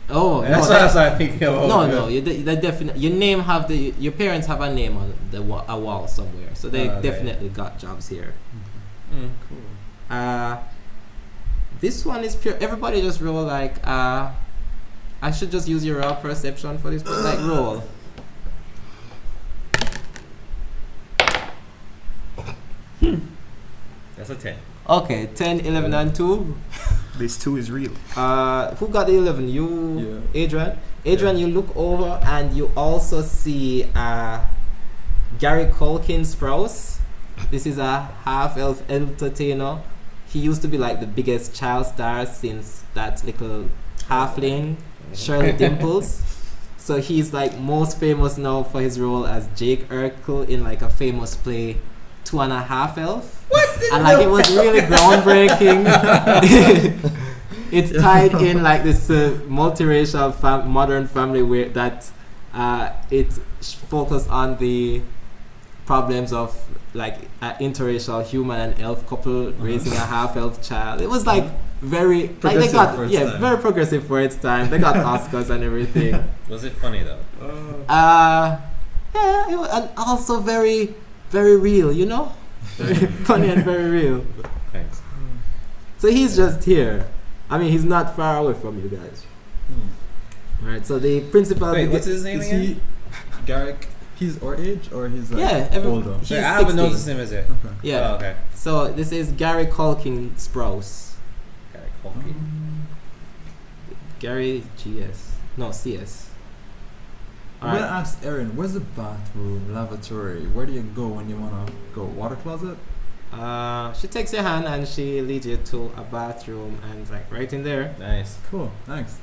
Oh,
That's
no,
what I started thinking about.
no, you definitely your name have your parents have a name on a wall somewhere, so they
Okay.
definitely got jobs here.
Cool.
This one is pure. Everybody just roll like I should just use your raw perception for this, but like roll.
That's That's a 10.
Okay, 10, 11, and 2.
This 2 is real.
Who got the 11? You,
Yeah.
Adran? Adran, you look over and you also see Gary Culkin Sprouse. This is a half-elf entertainer. He used to be like the biggest child star since that little halfling, Shirley Dimples. So he's like most famous now for his role as Jake Urkel in like a famous play, 2.5 Elf. What? And like it was really groundbreaking. It's tied in like this multiracial modern family where that it focused on the problems of like an interracial human and elf couple raising a half-elf child. It was like very like they got very progressive for its time. They got Oscars and everything.
Was it funny though?
Yeah, it was, and also very, very real. You know, very funny and very real.
Thanks.
So he's just here. I mean, he's not far away from you guys. Right. So the principal.
Wait, what's his name
Is
again?
he Garrick? He's our age or he's like older?
He's
I haven't
16.
noticed him, is it?
Okay.
Yeah.
Oh, okay.
So this is Gary Culkin Sprouse.
Gary Culkin.
Gary GS. No, CS.
I'm gonna ask Erin, where's the bathroom, lavatory? Where do you go when you wanna go? Water closet?
She takes your hand and she leads you to a bathroom and like right in there.
Nice.
Cool, thanks.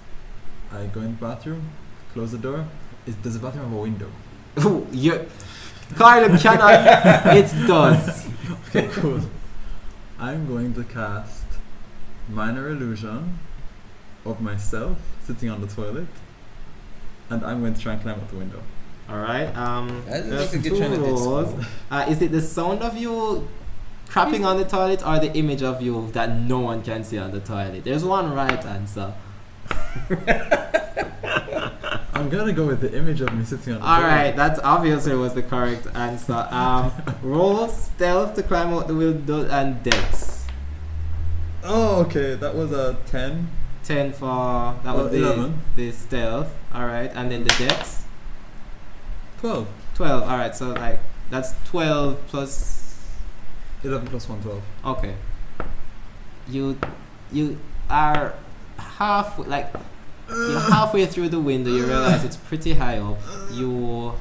I go in the bathroom, close the door. Does the bathroom have a window?
Ooh, Karl cannot. It does.
Okay, cool. I'm going to cast Minor Illusion of myself sitting on the toilet, and I'm going to try and climb out the window.
All right.
That
There's
looks like you're
two
trying to
rolls. Is it the sound of you crapping on the toilet or the image of you that no one can see on the toilet? There's one right answer.
I'm gonna go with the image of me sitting on the
All
toilet.
right, that obviously was the correct answer. Roll stealth to climb out the window and dex.
Oh, okay. That was a 10.
10 for that was
11.
the stealth. All right, and then the dex.
12.
12. All right, so like that's 12 plus.
11 plus 1, 12.
Okay. You are you're halfway through the window. You realize it's pretty high up. You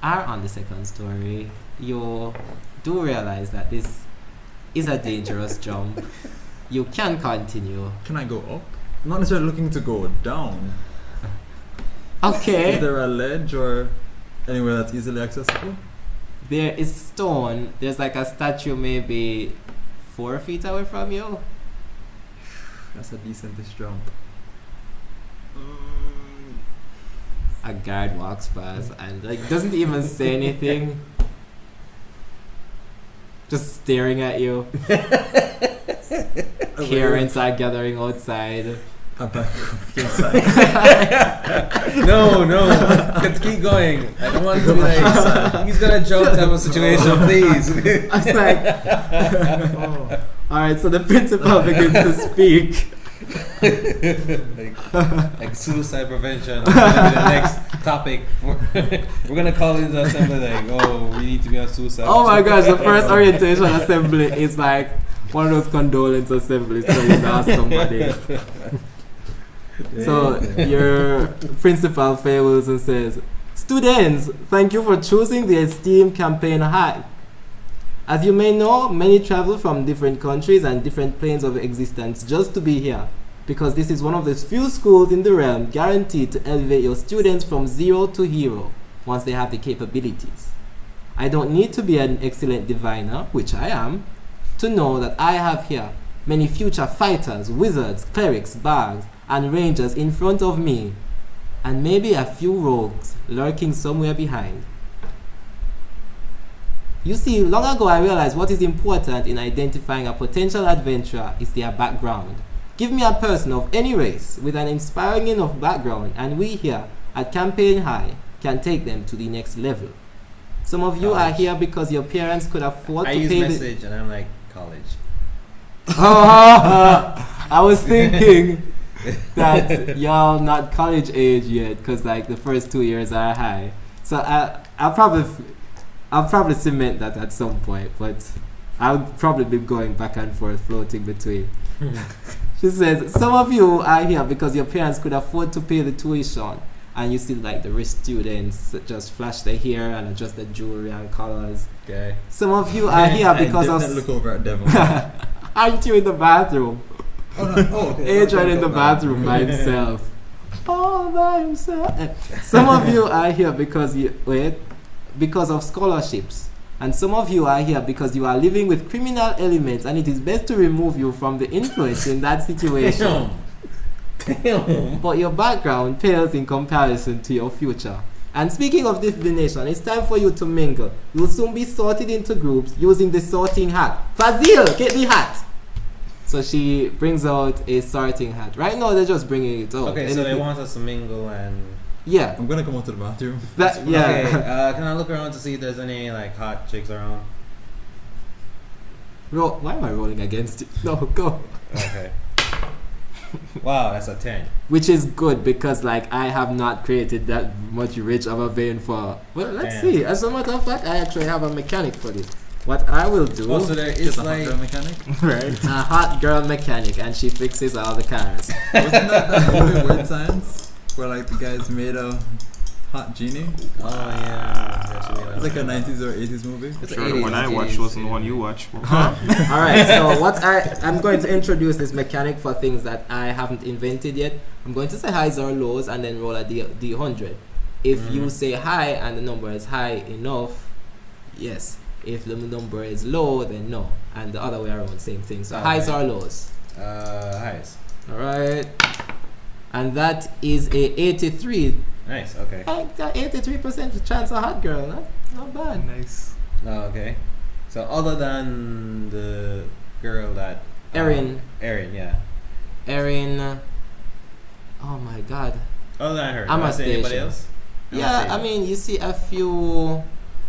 are on the second story. You do realize that this is a dangerous jump. You can continue.
Can I go up? I'm not necessarily looking to go down.
Okay.
Is there a ledge or anywhere that's easily accessible?
There is stone. There's like a statue maybe 4 feet away from you.
That's a decentish jump.
A guard walks past and like doesn't even say anything. Just staring at you. Parents are gathering outside.
I'm back inside.
No, let's keep going. I don't want to be like, he's gonna jump type of situation, please.
I was like, oh. Alright, so the principal begins to speak.
like suicide prevention. That's gonna be the next topic. We're gonna call in the assembly like, oh, we need to be on suicide.
Oh my gosh, the first orientation assembly is like one of those condolence assemblies where you ask somebody. So your principal fails and says, "Students, thank you for choosing the esteemed campaign high. As you may know, many travel from different countries and different planes of existence just to be here, because this is one of the few schools in the realm guaranteed to elevate your students from zero to hero once they have the capabilities. I don't need to be an excellent diviner, which I am, to know that I have here many future fighters, wizards, clerics, bards, and rangers in front of me, and maybe a few rogues lurking somewhere behind. You see, long ago I realized what is important in identifying a potential adventurer is their background. Give me a person of any race with an inspiring enough background, and we here at Campaign High can take them to the next level. Some of you are here because your parents could afford
I
to
use
pay
message and I'm like, college.
I was thinking that y'all not college age yet, because like the first 2 years are high. So I'll probably cement that at some point, but I'll probably be going back and forth, floating between. She says, some of you are here because your parents could afford to pay the tuition. And you see like the rich students just flash their hair and adjust their jewelry and colors.
Okay.
Some of you are here because
I look over at Devon.
aren't you in the bathroom?
Oh, no. Oh, okay.
Adran in the bathroom by himself. All by himself. Some of you are here because because of scholarships. And some of you are here because you are living with criminal elements and it is best to remove you from the influence in that situation.
Damn.
But your background pales in comparison to your future. And speaking of divination, it's time for you to mingle. You'll soon be sorted into groups using the sorting hat. Fazil, get the hat! So she brings out a sorting hat. Right now they're just bringing it out.
Okay, so they want us to mingle and...
Yeah.
I'm gonna come out to the bathroom.
Yeah.
Okay, can I look around to see if there's any like hot chicks around?
Why am I rolling against it? No, go.
Okay. Wow, that's a 10.
Which is good because like I have not created that much rich of a vein for... Well, let's see. As a matter of fact, I actually have a mechanic for this. What I will do...
Oh, so there is like...
a hot girl mechanic?
Right. A hot girl mechanic and she fixes all the cars.
Wasn't that movie Weird Science? Where like the guys made a hot genie?
Oh yeah.
It's like a 90s or 80s movie.
It's
Sure,
80s,
the one I watched wasn't the one you watched.
Alright, so what I'm going to introduce this mechanic for things that I haven't invented yet. I'm going to say highs or lows and then roll a D100. If you say high and the number is high enough, yes. If the number is low, then no. And the other way around, same thing. So highs or lows?
Highs.
Alright. And that is a 83.
Nice, okay.
Like that 83% chance of hot girl. Not bad.
Nice.
Oh, okay. So other than the girl that...
Erin.
Erin, yeah.
Erin. Oh my god.
Other than her.
I'm
do I
a
see anybody
station.
else?
Yeah, I mean, you see a few,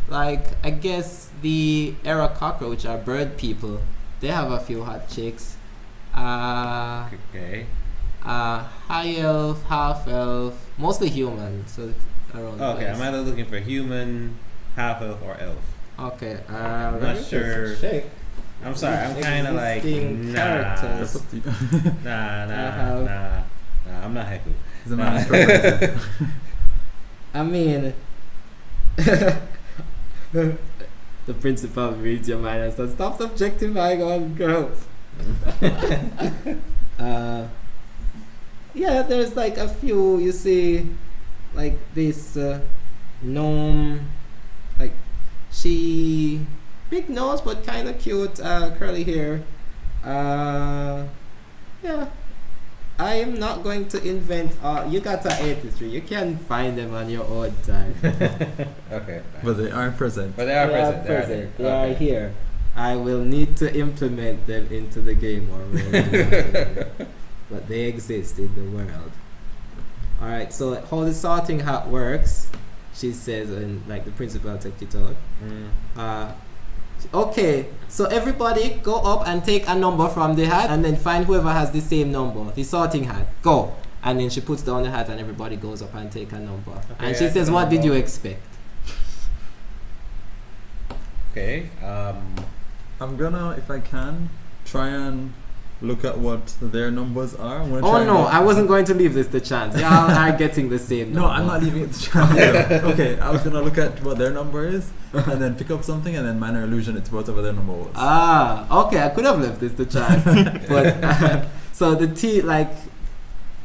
like, I guess the era cockroach are bird people. They have a few hot chicks.
Okay.
High elf, half elf, mostly human. So around.
Okay, I'm either looking for human, half elf, or elf.
Okay.
I'm not sure. I'm sorry. I'm kind of like
characters.
Nah. I'm not Heku.
He's a man.
I mean, the principal reads your mind and says, "Stop objectifying all girls." Yeah, there's like a few. You see, like this gnome, like she big nose but kind of cute, curly hair. Yeah. I am not going to invent. You got an 83. You can find them on your own time.
Okay.
But they are present.
But they are present.
They are here. I will need to implement them into the game or but they exist in the world. Alright, so how the sorting hat works, she says, and like the principal take it out. Okay, so everybody go up and take a number from the hat and then find whoever has the same number, the sorting hat. Go. And then she puts down the hat and everybody goes up and take a number. Okay, and she says, what did you expect?
Okay.
I'm gonna, if I can, try and look at what their numbers are.
Oh no, I wasn't going to leave this to chance. Y'all are getting the same number.
No, I'm not leaving it to chance either. Okay, I was gonna look at what their number is and then pick up something and then minor illusion it's whatever their number was.
Okay, I could have left this to chance. But so the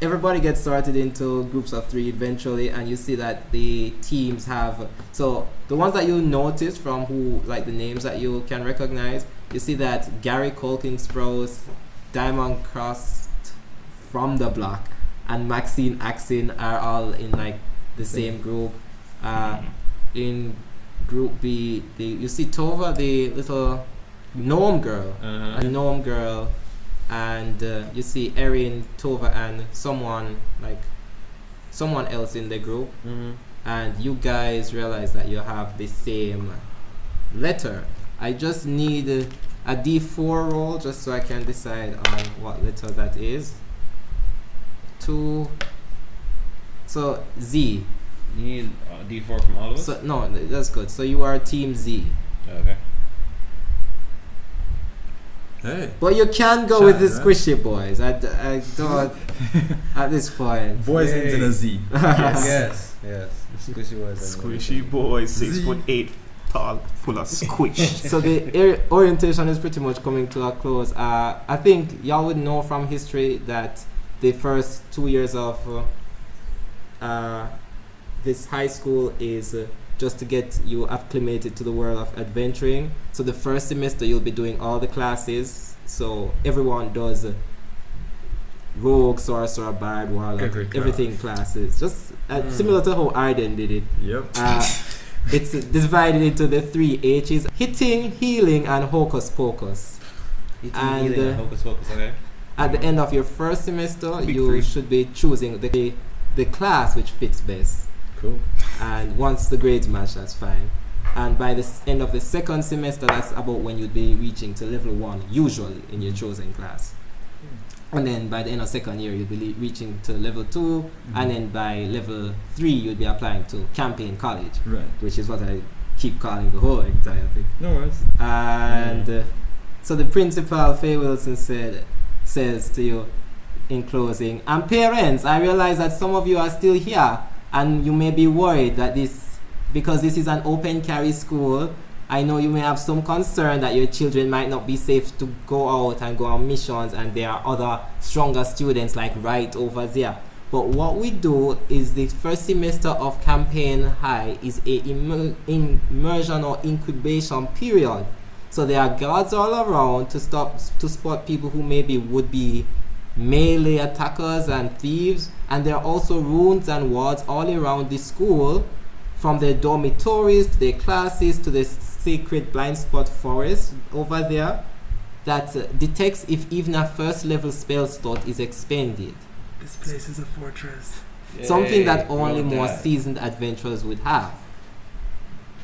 everybody gets sorted into groups of 3 eventually, and you see that the teams have, so the ones that you notice from who, like the names that you can recognize, you see that Gary Colkin Sprouse, Diamond Crossed from the block, and Maxine Axin are all in like the same group. In group B, you see Tova, the little gnome girl, a gnome girl, and you see Erin, Tova, and someone else in the group, and you guys realize that you have the same letter. I just need a D4 roll just so I can decide on what letter that is. 2. So Z.
You need a D4 from all of us?
So no, that's good. So you are Team Z.
Okay.
Hey.
But you can go with the Squishy Boys. I don't at this point.
Boys ends in a Z.
Yes. The Squishy Boys.
Squishy Boyz, 6'8", tall, full of squish.
So the orientation is pretty much coming to a close. I think y'all would know from history that the first 2 years of this high school is just to get you acclimated to the world of adventuring. So the first semester you'll be doing all the classes. So everyone does rogue, sorcerer, bard, warlock, everything classes. Just similar to how Arden did it.
Yep.
It's divided into the 3 H's: hitting, healing, and hocus pocus.
Hitting, healing, and hocus pocus, okay.
At the end of your first semester, you should be choosing the class which fits best.
Cool.
And once the grades match, that's fine. And by the end of the second semester, that's about when you'd be reaching to level 1, usually in your chosen class. And then by the end of second year, you'd be reaching to level 2, and then by level 3, you'd be applying to CampaignCollege,
Right.
which is what I keep calling the whole entire thing.
No worries.
And so the principal, Faye Wilson, says to you in closing, and parents, I realize that some of you are still here, and you may be worried that because this is an open carry school, I know you may have some concern that your children might not be safe to go out and go on missions, and there are other stronger students like right over there. But what we do is the first semester of Campaign High is a immersion or incubation period. So there are guards all around to spot people who maybe would be melee attackers and thieves, and there are also rooms and wards all around the school, from their dormitories to their classes to the sacred blind spot forest over there, that detects if even a first level spell slot is expended.
This place is a fortress.
Something that only more seasoned adventurers would have.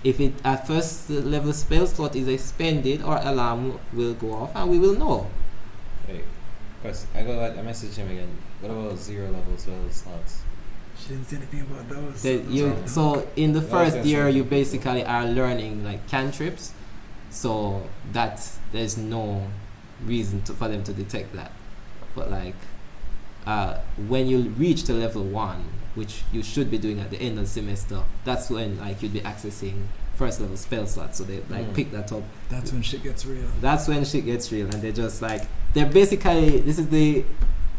If a first level spell slot is expended, our alarm will go off and we will know.
Wait, because I messaged him again. What about 0 level spell slots?
She didn't say anything about those.
So in the first year, you basically are learning like cantrips, so that there's no reason for them to detect that. But like when you reach to level 1, which you should be doing at the end of the semester, that's when like you'd be accessing first level spell slots. So they like pick that up.
That's when shit gets real.
And they just like, they're basically, this is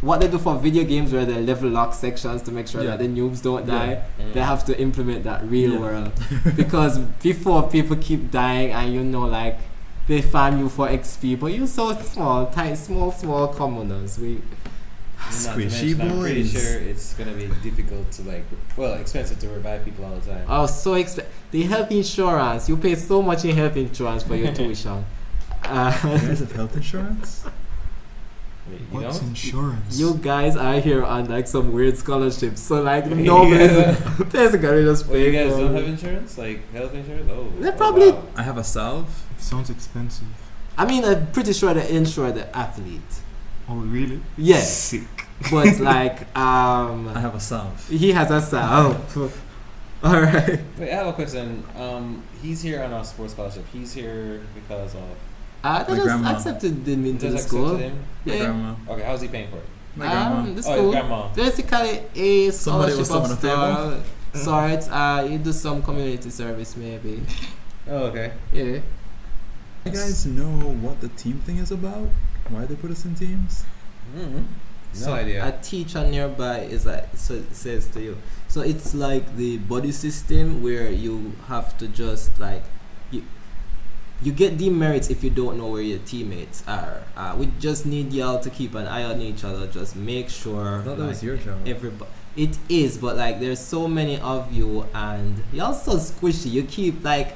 what they do for video games where they level lock sections to make sure that the noobs don't die. They have to implement that real world. Because before, people keep dying and like they farm you for XP, but you're so small, tiny, small commoners.
Squishy Boyz. I'm pretty sure it's gonna be difficult to expensive to revive people all the time.
Oh, so the health insurance, you pay so much in health insurance for your tuition.
You guys have health insurance?
What's insurance?
You guys are here on like some weird scholarships, so like nobody's basically just pay.
You guys don't have insurance, like health insurance? Oh,
they probably.
Wow.
I have a salve.
It sounds expensive.
I mean, I'm pretty sure they insure the athlete.
Oh really?
Yes.
Sick.
But like,
I have a salve.
He has a salve. All right.
Wait, I have a question. He's here on our sports scholarship. He's here because of.
They just
grandma.
accepted him into the
Just
school.
accepted him?
My grandma.
Okay, how's he paying for it?
My grandma.
The
Oh,
school.
your grandma.
Basically, a
Somebody was
scholarship of
throwing a
sorts. You do some community service, maybe.
Oh, okay.
Yeah.
You guys know what the team thing is about? Why they put us in teams?
No idea.
A teacher nearby is like, so it says to you. So it's like the buddy system where you have to just like you get demerits if you don't know where your teammates are. We just need y'all to keep an eye on each other. Just make sure.
I thought that was your job.
Everybody. It is, but like there's so many of you, and y'all so squishy. You keep like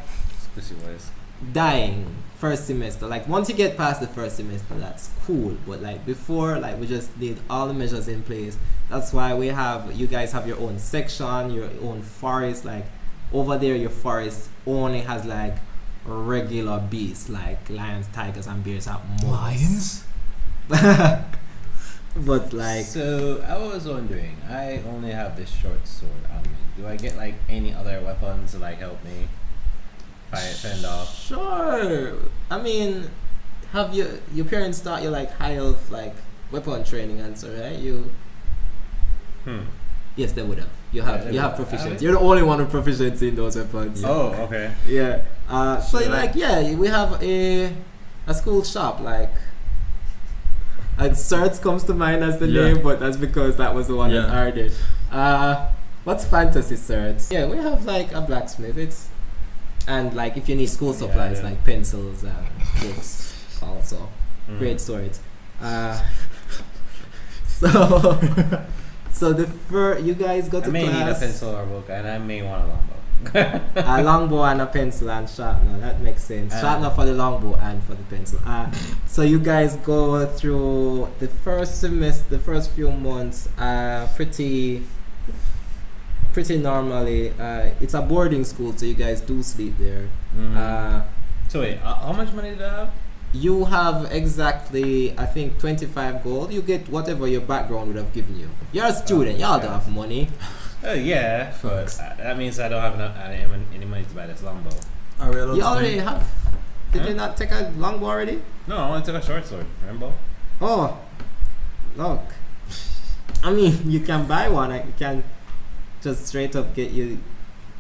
Squishy Boyz.
dying first semester. Like once you get past the first semester, that's cool. But like before, like we just need all the measures in place. That's why you guys have your own section, your own forest. Like over there, your forest only has like regular beasts like lions, tigers, and bears have more.
Lions?
But like,
so I was wondering, I only have this short sword on me. Do I get like any other weapons to like help me fend off?
Sure. I mean, have your parents taught you like high elf like weapon training and so right? Yes, they would have. You have proficiency. You're the only one with proficiency in those weapons.
Oh, okay.
Yeah. So like we have a school shop like. And Certs comes to mind as the name, but that's because that was the one that I did. What's fantasy Certs? Yeah, we have like a blacksmith. And like if you need school supplies like pencils and books also. Great swords. So you guys go to class. I may need a pencil or a book, and I may want a longbow. A longbow and a pencil and sharpener. That makes sense. Sharpener for the longbow and for the pencil. So you guys go through the first semester, the first few months, pretty normally. It's a boarding school, so you guys do sleep there.
So wait, how much money do I have?
You have exactly, I think, 25 gold. You get whatever your background would have given you. You're a student. Y'all don't have money.
Yeah, but that means I don't have any money to buy this longbow.
You already have. Did you not take a longbow already?
No, I only took a short sword. Remember?
Oh, look. I mean, you can buy one. You can just straight up get you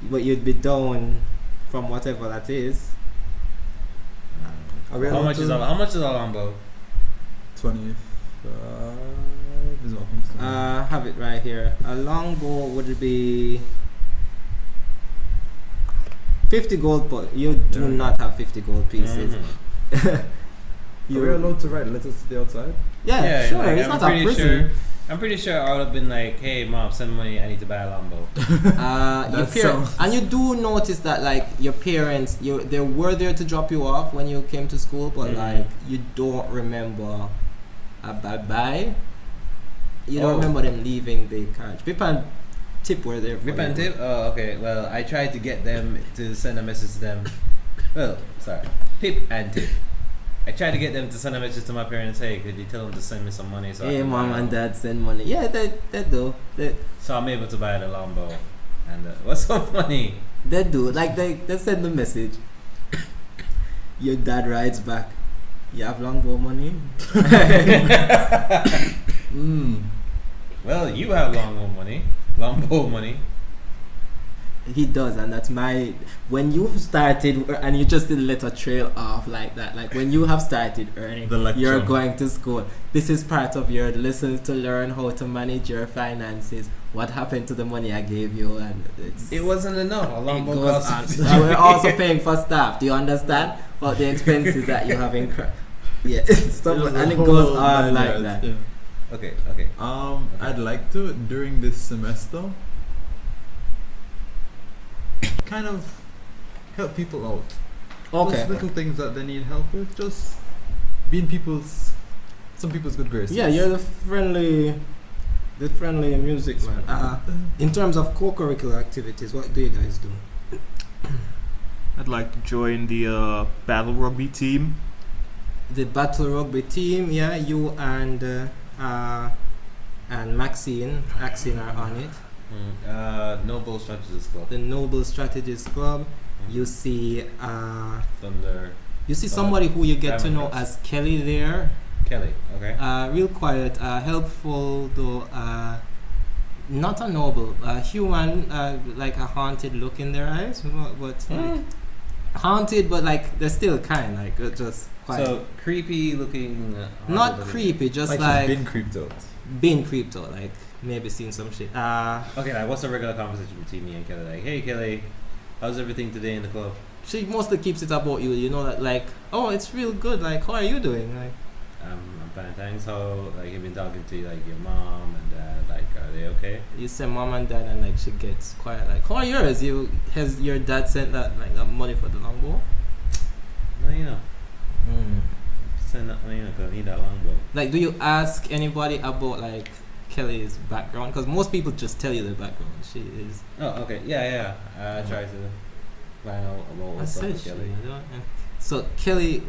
what you'd be down from whatever that is.
How much is a longbow?
25 is what comes to mind.
Have it right here. A longbow would be 50 gold, but you do not have 50 gold pieces.
You're allowed to write letters to the outside?
Yeah, sure. Like, it's not a prison.
I'm pretty sure I would have been like, "Hey, mom, send money. I need to buy a longbow."
And you do notice that, like, your parents, they were there to drop you off when you came to school, but like you don't remember a bye-bye. You don't remember them leaving the carriage. Pip and Tip were there.
Pip and Tip? Oh, okay. Well, I tried to get them to send a message to them. Well, sorry, Pip and Tip. I tried to get them to send a message to my parents. Hey, could you tell them to send me some money? So
hey, mom and dad send money. Yeah, they do.
So I'm able to buy the longbow. And what's so funny?
They do. Like they send the message. Your dad writes back. You have longbow money?
Well, you have longbow money.
He does, and that's when you've started and you just didn't let a trail off like that. Like when you have started earning, you're going to school. This is part of your lessons to learn how to manage your finances. What happened to the money I gave you? And
it wasn't enough. A longbow cost.
We're also paying for staff. Do you understand? What the expenses that you have incurred? Yeah, and it goes on like that.
Yeah. Okay.
I'd like to during this semester kind of help people out.
Okay.
Those little things that they need help with, just being some people's good graces.
Yeah, you're the friendly music man. In terms of co-curricular activities, what do you guys do?
I'd like to join the battle rugby team.
The battle rugby team, yeah. You and Maxine are on it.
Noble Strategist Club.
The Noble Strategist Club. You see
Thunder.
You see somebody who you get to know as Kelly there.
Kelly, okay.
Real quiet, helpful though. Not a noble, human, like a haunted look in their eyes, but like, haunted, but like they're still kind, like just quiet.
So creepy looking.
Not creepy, just like
been creeped out.
Like maybe seen some shit.
Okay, like what's a regular conversation between me and Kelly? Like, hey Kelly, how's everything today in the club?
She mostly keeps it about you. You know that, like, oh, it's real good. Like, how are you doing? Like,
I'm fine, thanks. How, like, you've been talking to like your mom and dad? Like, are they okay?
You say mom and dad, and like she gets quiet. Like, how are yours? Has your dad sent that money for the longbow?
No, you know. Send that money, cause I need that longbow.
Like, do you ask anybody about like Kelly's background? Because most people just tell you the background. She is.
Oh, okay. Yeah. I try to find out about what's up with Kelly.
So Kelly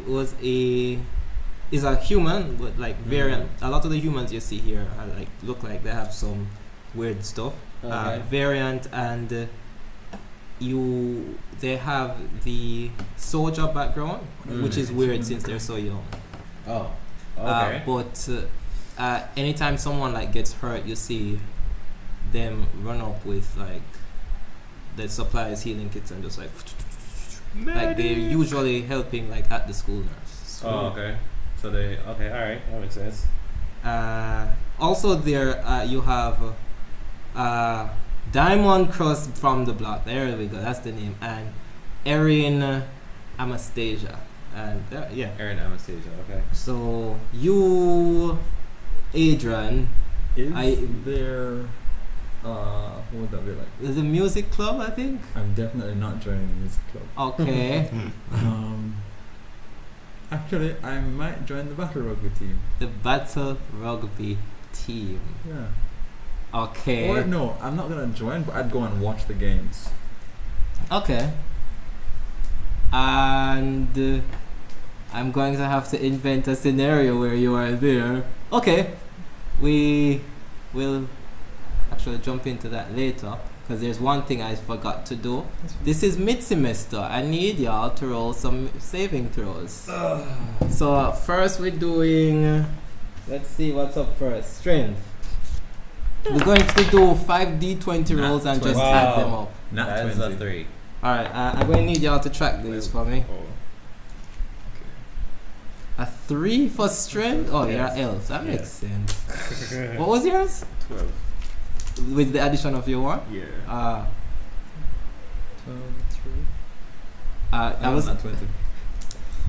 is a human, but like variant. A lot of the humans you see here are like look like they have some weird stuff.
Okay.
Variant, and they have the soldier background, which is weird since they're so young.
Oh. Okay.
But anytime someone like gets hurt, you see them run up with like the supplies, healing kits, and just like they're usually helping like at the school nurse.
Oh, okay. So they okay. All right, that makes sense.
Also, there you have Diamond Cross from the block. There we go. That's the name. And Erin Anastasia. And yeah.
Erin Anastasia. Okay.
So you, Adran,
Is there what would that be like?
the music club, I think.
I'm definitely not joining the music club.
Okay.
Actually, I might join the battle rugby team.
The battle rugby team.
Yeah.
Okay.
Or no, I'm not gonna join, but I'd go and watch the games.
Okay. And I'm going to have to invent a scenario where you are there. Okay. We will actually jump into that later, because there's one thing I forgot to do. This is mid-semester. I need y'all to roll some saving throws. So first we're doing, let's see what's up first. Strength. We're going to do 5d20 rolls and just add them up.
Not
That is
20.
a 3.
Alright, I'm going to need y'all to track these for me.
Oh.
A 3 for strength? Oh,
Yes.
you're elf. That
Yeah.
makes sense. What was yours?
12.
With the addition of your one?
Yeah.
12,
I was
not 20.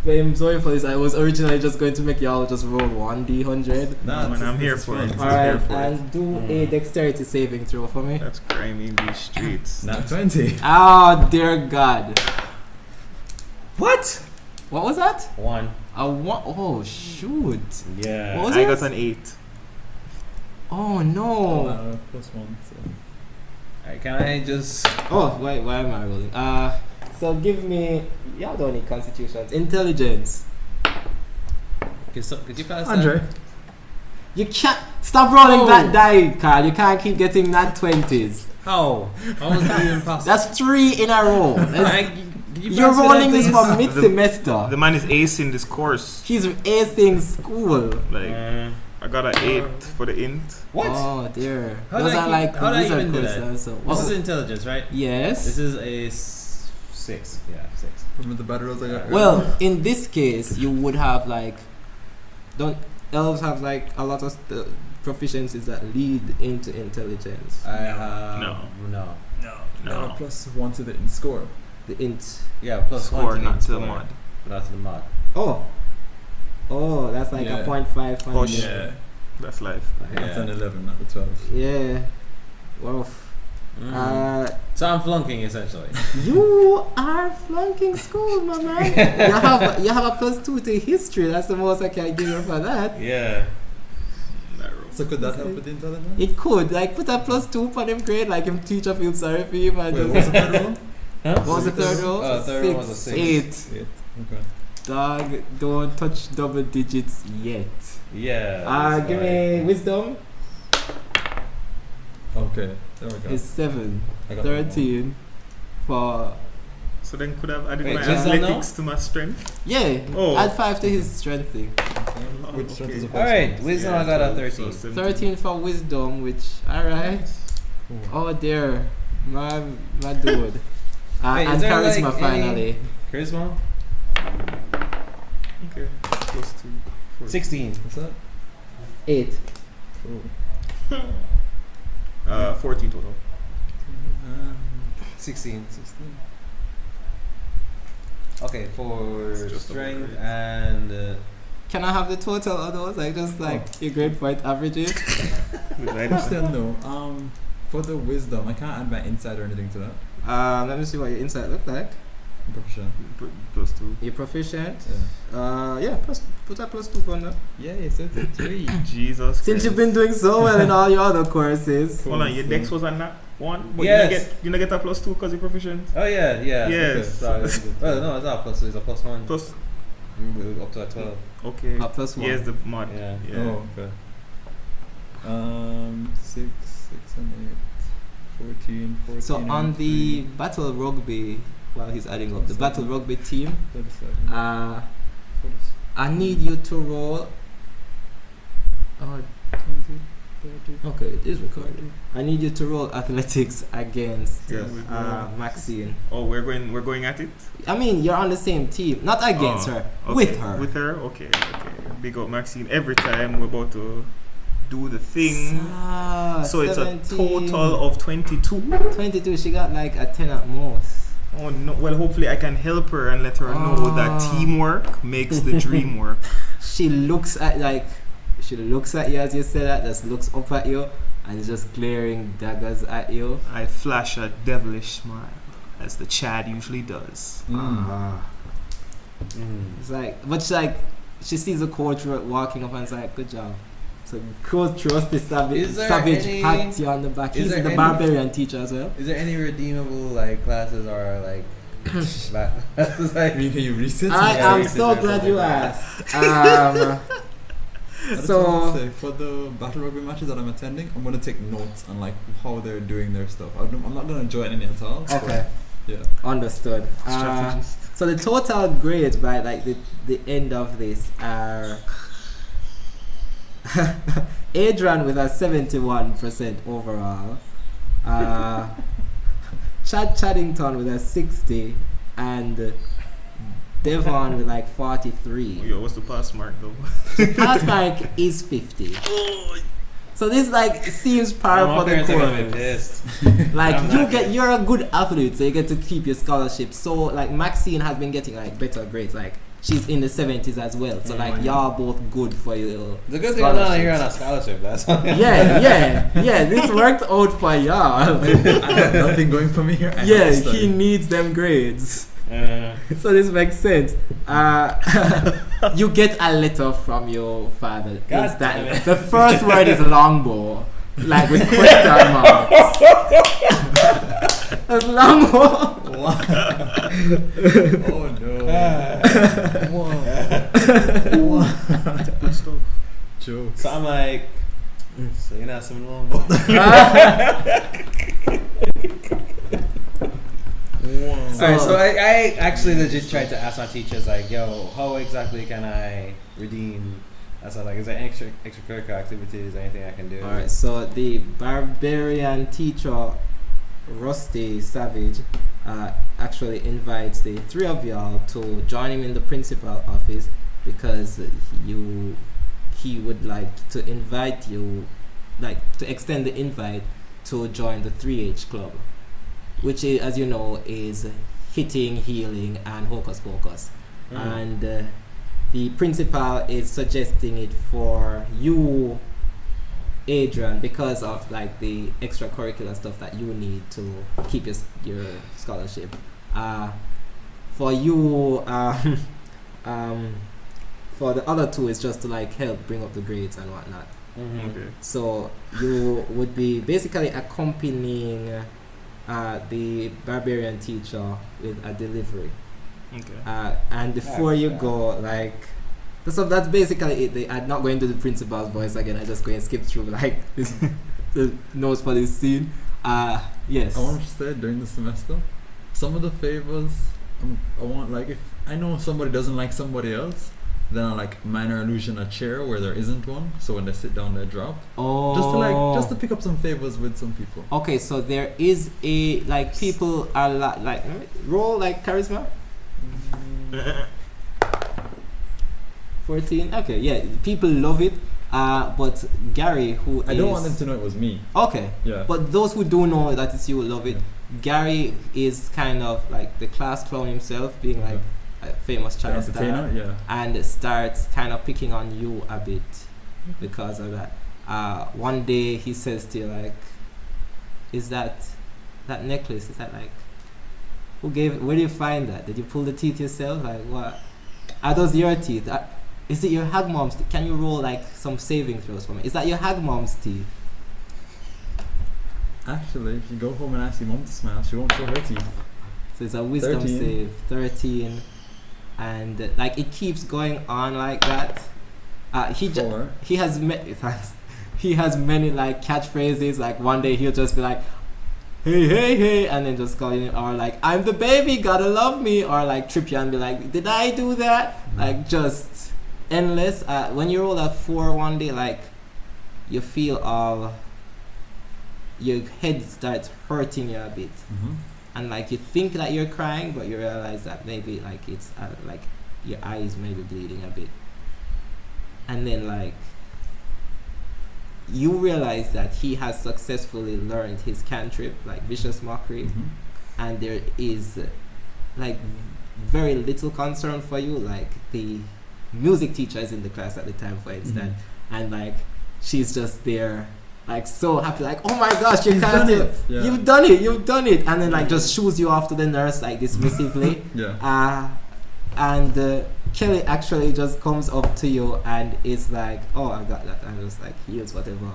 I'm sorry for this. I was originally just going to make y'all just roll 1d100.
Nah,
Man, I'm here for it.
Alright, and do a dexterity saving throw for me.
That's grimy in these streets.
Not 20.
Oh, dear God. What? What was that?
1.
A 1? Oh, shoot.
Yeah.
What was
I
yours?
got an 8.
Oh, no.
+1. So.
Alright, can I just?
Oh, why am I rolling? So give me, y'all don't need constitutions. Intelligence.
Could you pass
Andre.
You can't stop rolling that die, Karl. You can't keep getting that 20s.
How? How was that even possible?
That's 3 in a row. You're
pass me
rolling
that,
this
please?
for mid-semester.
The man is acing this course.
He's acing school.
Like, I got an 8 for the int.
What?
Oh dear.
How
Those
did I
are
keep-
like
how
the
did I
wizard
even do that?
courses. So.
This is intelligence, right?
Yes.
This is a 6. Yeah, 6.
Remember the battle rolls I got earlier?
Well, in this case, you would have like, don't elves have like a lot of proficiencies that lead into intelligence?
I have
No.
No.
No.
+1 to the in score.
The int.
Yeah, plus
Score,
1 to
not to the
score,
mod.
Not to the mod.
Oh, that's like
Yeah.
a 0.5 on
Push.
the-
Yeah.
That's life.
That's
Yeah.
an 11, not the 12.
Yeah. Wow.
So I'm flunking essentially.
You are flunking school, my man. you have a +2 to history. That's the most I can give you for that.
Yeah.
So could that help with the intelligence?
It could like put a +2 for him grade, like him teacher feel sorry for him and
Wait,
just-
what's the third roll?
What was the third roll?
Third roll was a 6.
8.
8. Okay.
Dog, don't touch double digits yet.
Yeah.
Give me wisdom.
Okay, there we go.
Is 7.
I got
13 for
So then could have added
Wait,
my
just now?
athletics to my strength.
yeah.
Oh.
Add 5 to his strength thing.
Which strength is the first
Alright,
one?
wisdom
Yeah,
I got a
12,
13.
so
13 for wisdom, which alright.
Cool.
Oh dear, my dude.
Wait, is
And
there,
charisma
like,
finally.
Charisma?
Okay. +2.
16.
What's that?
8.
Cool.
14 total.
16.
16.
Okay, for
It's just
strength
over.
and
Can I have the total of those? Like just like your grade point averages?
Question though, for the wisdom, I can't add my insight or anything to that.
Let me see what your insight look like.
I'm proficient.
+2.
You're proficient.
Yeah.
Yeah, put a +2 on that.
Yay, so it's a 3.
Jesus.
Since you've been doing so well in all your other courses.
Hold on, your dex was on that one? But
Yes.
you don't get a +2 because you're proficient?
oh yeah.
Yes.
Sorry. Well, no, it's not a plus 2. It's a plus 1.
Plus,
Up to a 12.
okay.
A +1.
Yes, the mod.
Yeah.
Oh, okay. 6 and 8. 14.
So
and
on the
3,
battle rugby, while he's adding up, the battle rugby team,
37. 46.
I need you to roll. 20, 30. Okay, it is recorded. I need you to roll athletics against Maxine.
Oh, we're going at it.
I mean, you're on the same team, not against her,
okay.
with her.
With her, okay. Big up Maxine. Every time we're about to do the thing. So 17. It's a total of 22.
22. She got like a 10 at most.
Oh no! Well, hopefully I can help her and let her know that teamwork makes the dream work.
She looks at you as you say that. Just looks up at you and is just glaring daggers at you.
I flash a devilish smile, as the Chad usually does.
It's like, but she sees the coach walking up and it's like, good job. So coach Rusty Savage pats you on the back. He's the barbarian teacher as well.
Is there any redeemable like classes or like
like, can you reset?
I am so glad you asked. So
for the battle rugby matches that I'm attending, I'm gonna take notes on like how they're doing their stuff. I'm not gonna join any at all.
Okay.
Yeah.
Understood. So the total grades by like the end of this are Adran with a 71% overall, Chadington with a 60, and Devon with like 43.
Yo, what's the pass mark though?
The pass mark is 50. So this like seems par for the course. Like you're a good athlete, so you get to keep your scholarship. So like Maxine has been getting like better grades. Like she's in the 70s as well. So like y'all both good for your.
The good thing I'm not here on a scholarship. That's
yeah. This worked out for y'all.
I have nothing going for me here.
He needs them grades. So this makes sense. You get a letter from your father. Instantly. The first word is longbow, like with question marks. That's longbow.
Oh no!
Good stuff.
Jokes.
So I'm like, so you're not some longbow. Alright, so I actually legit tried to ask my teachers like, yo, how exactly can I redeem? I said like, is there extracurricular activities or anything I can do?
Alright, so the barbarian teacher Rusty Savage actually invites the three of y'all to join him in the principal office because he would like to invite you, like to extend the invite to join the 3H club, which is, as you know, is hitting, healing, and hocus pocus. And the principal is suggesting it for you, Adran, because of like the extracurricular stuff that you need to keep your scholarship. For you, for the other two, it's just to like help bring up the grades and whatnot.
Okay.
So you would be basically accompanying the barbarian teacher with a delivery.
Okay.
And before you go, like, so that's basically it. I'm not going to the principal's voice again. I just going to skip through like this, the notes for this scene. Yes.
I want to say during the semester, some of the favors I want, like, if I know somebody doesn't like somebody else, then I like minor illusion a chair where there isn't one, so when they sit down they drop.
Oh.
Just to pick up some favors with some people.
Okay, so there is a like people are like roll like charisma. 14. Okay, yeah, people love it. But Gary, who
I don't want them to know it was me.
Okay.
Yeah.
But those who do know that it's you love it. Yeah. Gary is kind of like the class clown himself, being like a famous child star, and starts kind of picking on you a bit because of that. One day he says to you like, "Is that necklace? Is that like who gave it? Where did you find that? Did you pull the teeth yourself? Like what? Are those your teeth? Is it your hag mom's teeth? Can you roll like some saving throws for me? Is that your hag mom's teeth?"
Actually, if you go home and ask your mom to smile, she won't show her teeth.
So it's a wisdom
13.
save, 13, and like it keeps going on like that. He has he has many like catchphrases. Like one day he'll just be like, hey, and then just call you, or like, "I'm the baby, gotta love me," or like trip you and be like, "Did I do that?" Like just endless. When you roll a 4 one day, like you feel all your head starts hurting you a bit, and like you think that you're crying, but you realize that maybe like it's like your eyes may be bleeding a bit, and then like you realize that he has successfully learned his cantrip, like vicious mockery, and there is like very little concern for you. Like the music teacher is in the class at the time, for instance, and like she's just there like so happy, like, oh my gosh, you've done it, and then like just shoos you off to the nurse like dismissively. And Kelly actually just comes up to you and is like, oh, I got that, and just like heals whatever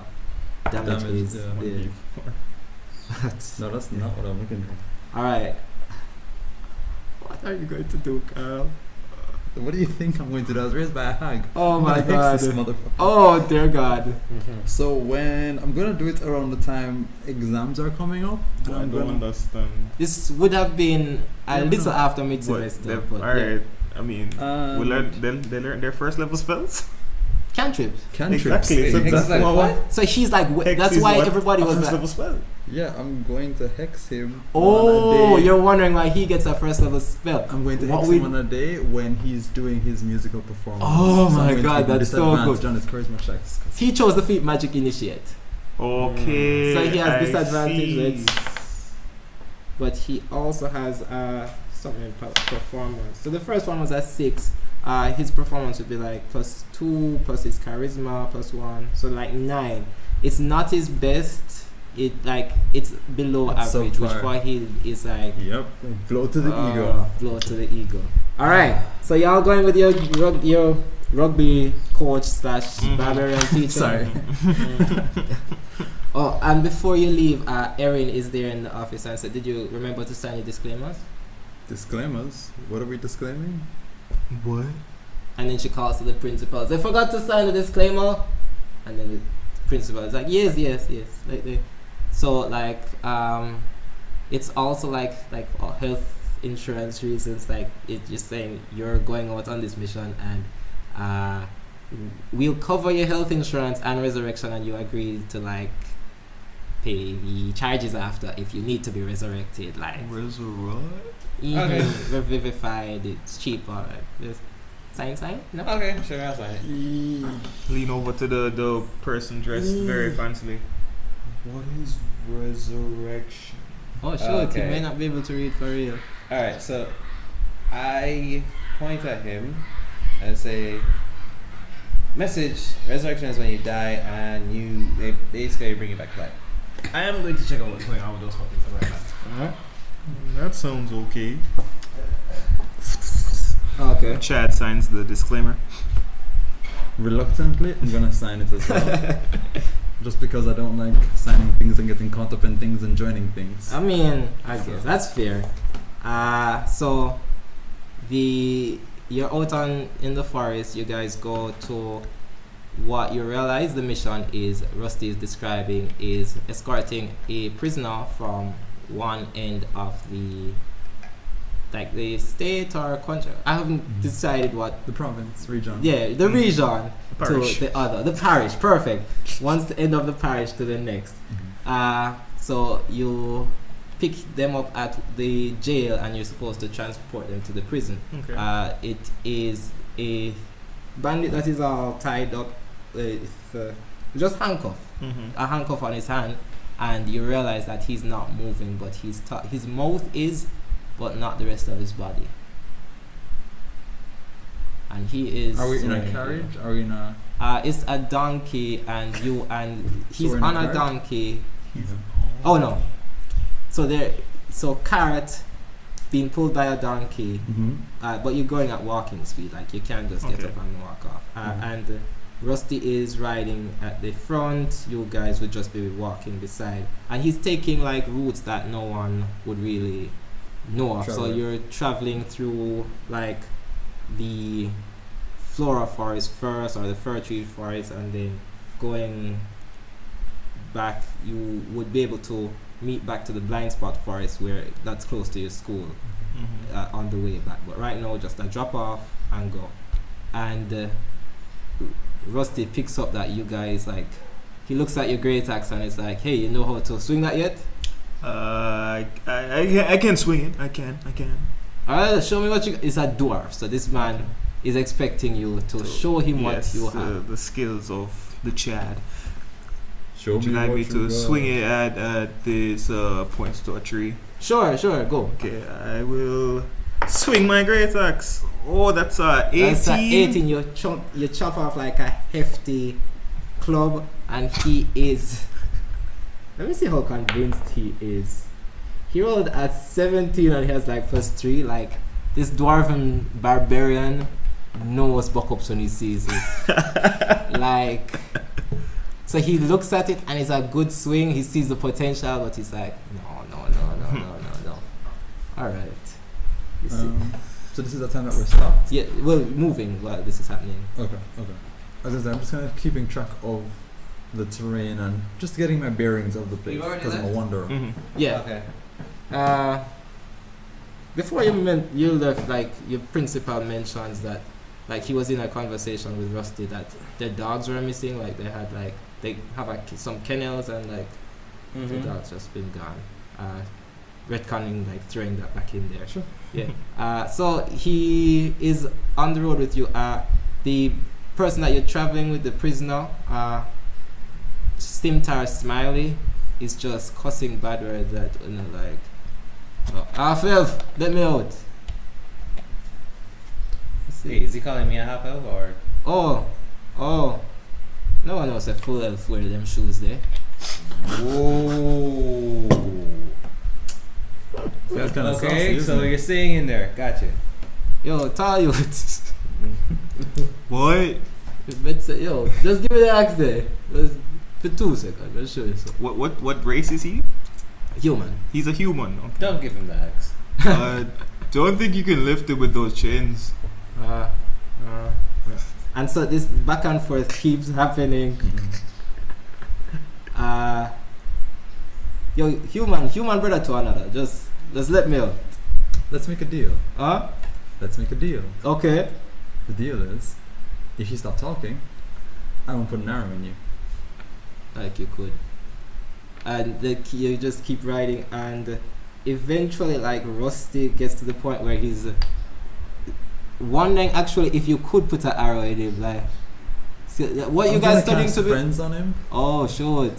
damage is there.
No, that's not what I'm looking for.
Alright, what are you going to do, Karl?
What do you think I'm going to do? I was raised by a hag.
Oh my god.
This motherfucker.
Oh dear god.
So when I'm gonna do it around the time exams are coming up,
I don't understand.
This would have been a little after mid-semester.
Alright, I mean, they learn their first level spells?
Cantrips.
Exactly. So that's
what?
So he's like, that's why everybody was
first
like,
level spell.
Yeah, I'm going to hex him.
oh, you're wondering why he gets a first level spell.
I'm going to hex him on a day when he's doing his musical performance.
Oh my god, that's so good.
On his charisma checks.
He chose the feat Magic Initiate.
Okay.
So he has disadvantage, but he also has something performance. So the first one was at 6. His performance would be like +2 plus his charisma +1, so like 9. It's not his best. It's below average, which for him is like
blow to the ego.
Blow to the ego. All right, so y'all going with your rugby coach / barbarian teacher.
Sorry.
Oh, and before you leave, Erin is there in the office and said, "Did you remember to sign your disclaimers?"
Disclaimers? What are we disclaiming?
What?
And then she calls to the principal. They forgot to sign the disclaimer, and then the principal is like, yes. So like it's also like for health insurance reasons, like it's just saying you're going out on this mission and we'll cover your health insurance and resurrection, and you agree to like pay the charges after if you need to be resurrected, like revivified. It's cheaper. Like, sign? No?
Okay, sure, I'll sign it.
Lean over to the person dressed very fancily. What is resurrection?
Oh, sure. You may not be able to read for real.
Alright, so I point at him and say, message, resurrection is when you die and they basically bring you back to life. I am going to check out what's going on with those copies right now.
That sounds okay.
Okay.
Chad signs the disclaimer.
Reluctantly, I'm gonna sign it as well. Just because I don't like signing things and getting caught up in things and joining things.
I mean, I guess that's fair. So you're out in the forest. You guys go to what you realize the mission is. Rusty is describing is escorting a prisoner from one end of the state or country. I haven't decided what
the province region.
Yeah, the region
parish.
To the other. The parish, perfect. Once the end of the parish to the next. So you pick them up at the jail and you're supposed to transport them to the prison.
Okay.
It is a bandit that is all tied up with just handcuff. A handcuff on his hand, and you realize that he's not moving, but his mouth is, but not the rest of his body. And he is.
Are we in a carriage? Are we in a?
It's a donkey, and he's
so
on a donkey. Oh no! So carrot being pulled by a donkey, but you're going at walking speed, like you can't just get up and walk off. And Rusty is riding at the front. You guys would just be walking beside, and he's taking like routes that no one would really know of. So you're traveling through like the flora forest first, or the fir tree forest, and then going back, you would be able to meet back to the blind spot forest where that's close to your school on the way back. But right now, just a drop off and go. And Rusty picks up that you guys like. He looks at your great axe and is like, "Hey, you know how to swing that yet?"
I can swing it. I can.
Alright, show me what you. It's a dwarf, so this man is expecting you to show him what you have.
The skills of the Chad.
Show
Would you
me
like
what
me
you
to
got.
swing it at this points to a tree?
Sure, go.
Okay, I will swing my great axe. Oh, that's a 18.
That's a 18. You chop off like a hefty club, and he is. Let me see how convinced he is. He rolled at 17 and he has like +3. Like this dwarven barbarian knows buck ups when he sees it. Like, so he looks at it and it's a good swing. He sees the potential, but he's like, no. All right. You see.
So this is the time that we're stopped?
Yeah, well, moving while this is happening.
Okay. As I said, I'm just kind of keeping track of the terrain and just getting my bearings of the place
You've already
because I'm a
left?
wanderer.
Yeah.
Okay.
Before you left, like your principal mentions that, like he was in a conversation with Rusty that their dogs were missing. Like they have some kennels and like the dogs just been gone. Retconning, like throwing that back in there.
Sure.
Yeah. So he is on the road with you. The person that you're traveling with, the prisoner, Stimtar Smiley, is just cussing bad words at half-elf, let me out.
Hey, is he calling me a half elf or?
Oh. No one knows a full elf wear them shoes there.
Whoa.
That's kind of
Okay, so you're staying in there. Gotcha.
Yo, tell you.
What?
Yo, just give me the axe there. Just for 2 seconds. I'll show you something.
What race is he?
Human.
He's a human. Okay.
Don't give him the axe.
Don't think you can lift him with those chains.
And so this back and forth keeps happening. Yo, human brother to another. Just let me out.
Let's make a deal.
Let's
make a deal.
Okay.
The deal is, if you stop talking, I won't put an arrow in you.
Like you could. And you just keep riding, and eventually, like Rusty gets to the point where he's wondering actually if you could put an arrow in him. Like, so, what you guys studying to be?
Friends on him.
Oh, shoot.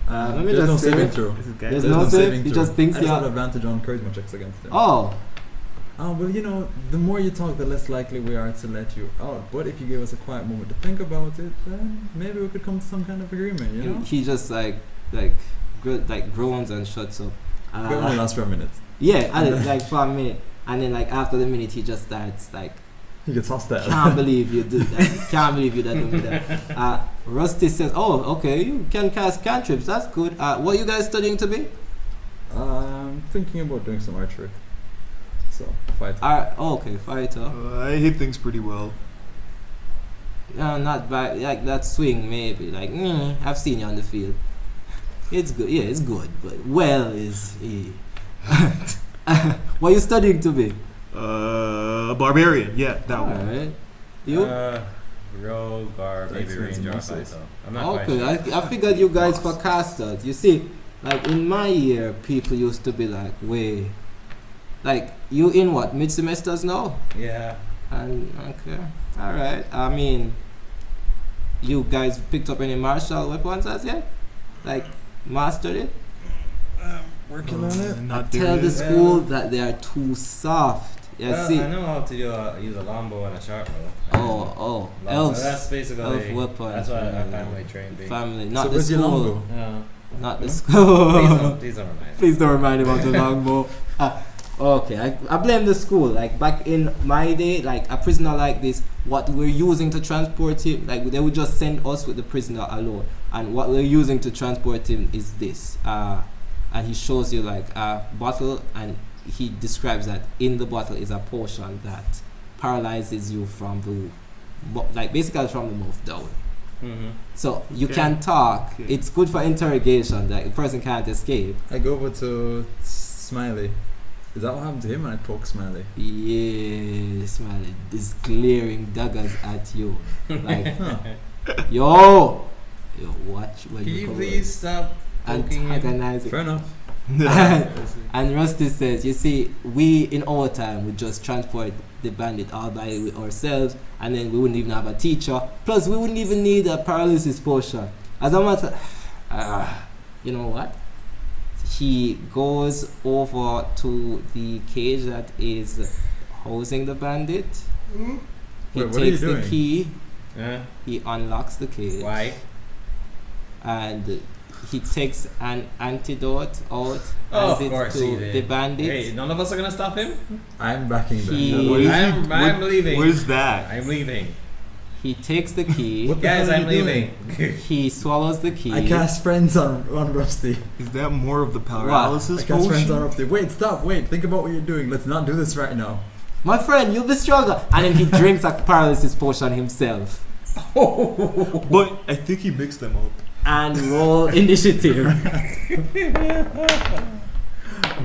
Let me
there's
just
no
say
saving
it.
throw.
There's no save. He just thinks
I just have advantage on charisma checks against him.
Oh.
Well, you know, the more you talk, the less likely we are to let you out. But if you give us a quiet moment to think about it, then maybe we could come to some kind of agreement. You know.
He just like groans and shuts up.
It only lasts for a minute.
Yeah, and like for a minute, and then like after the minute, he just starts like.
He gets hostile.
Can't believe you did that. Can't believe you did that. Rusty says, "Oh, okay, you can cast cantrips. That's good. What are you guys studying to be?"
I'm thinking about doing some archery. So fight.
Okay, fighter.
I hit things pretty well.
Not bad. Like that swing, maybe. Like, I've seen you on the field. It's good. Yeah, it's good. But well is. What are you studying to be?
Barbarian. Yeah, that one.
Alright. You?
Rogue or maybe ranger or fighter. I'm not quite
Okay,
sure.
I figured you guys for casters. You see, like in my year, people used to be like, way. Like, you in what? Mid-semesters now?
Yeah.
And, okay. Alright. I mean, you guys picked up any martial weapons as yet? Like, mastered it?
Working on it.
Not
Tell
there
the
yet.
school that they are too soft. Yeah,
Well,
see.
I know how to use a longbow and a sharp bow.
Oh, elves.
That's basically
Elf weapons.
That's what I family trained.
Family,
So
not the
where's your
school.
longbow?
No.
Not the school.
Please don't remind me.
Please don't remind him of the longbow. Okay, I blame the school. Like back in my day, like a prisoner like this, what we're using to transport him, like they would just send us with the prisoner alone, and what we're using to transport him is this. And he shows you like a bottle, and he describes that in the bottle is a potion that paralyzes you from basically from the mouth down.
Mm-hmm.
So you
Okay.
can talk.
Okay.
It's good for interrogation. Like the person can't escape.
I go over to Smiley. Is that what happened to him when I poked Smiley?
Yeah, Smiley is glaring daggers at you. Like, yo, watch when
Can
you
you
come
please stop poking him?
antagonizing.
Fair enough.
And Rusty says, you see, we in our time would just transport the bandit all by ourselves, and then we wouldn't even have a teacher. Plus, we wouldn't even need a paralysis potion. As a matter, you know what? He goes over to the cage that is housing the bandit. He
Wait, what are you
takes the
doing?
key. He unlocks the cage.
Why?
And he takes an antidote out,
Oh,
hands
of course
it
he
to
did.
the bandit.
Hey, none of us are gonna stop him.
I'm backing
He-
that.
I'm leaving.
Where's that?
I'm leaving.
He takes the key.
What the
Guys,
hell are
I'm
you
leaving.
He swallows the key.
I cast friends on Rusty.
Is that more of the paralysis
I cast friends on
potion?
Rusty. Wait, stop. Wait, think about what you're doing. Let's not do this right now.
My friend, you'll be stronger. And then he drinks a paralysis potion himself.
But I think he mixed them up.
And roll initiative.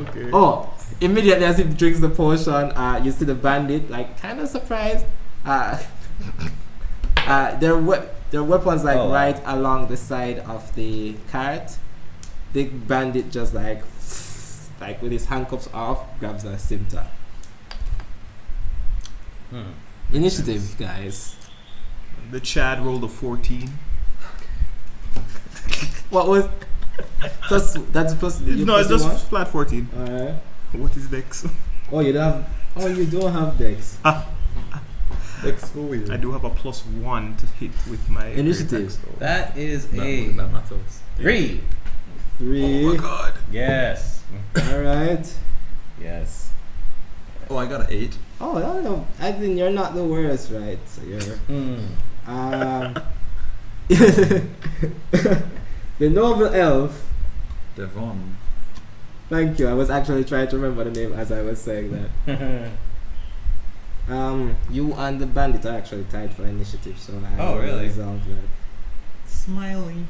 Okay.
Oh, immediately as he drinks the potion, you see the bandit, like, kind of surprised. Their weapons, like,
Oh, wow.
right along the side of the cart. The bandit just, like with his handcuffs off, grabs a scimitar. Initiative, guys.
The Chad rolled a 14.
What was... That's plus...
No, it's just flat 14.
Alright.
What is Dex?
Oh, you don't have... Oh, you don't have dex.
Dex, who are you?
I do have a +1 to hit with my
Initiative.
Dex, though.
That is
That matters.
3.
3.
Oh my god.
Yes.
Alright.
Yes.
Oh, I got an 8.
Oh, no. I think you're not the worst, right? So you're... The noble elf.
Devon.
Thank you. I was actually trying to remember the name as I was saying that. You and the bandit are actually tied for initiative, so I
Oh, really?
resolved that.
Smiling.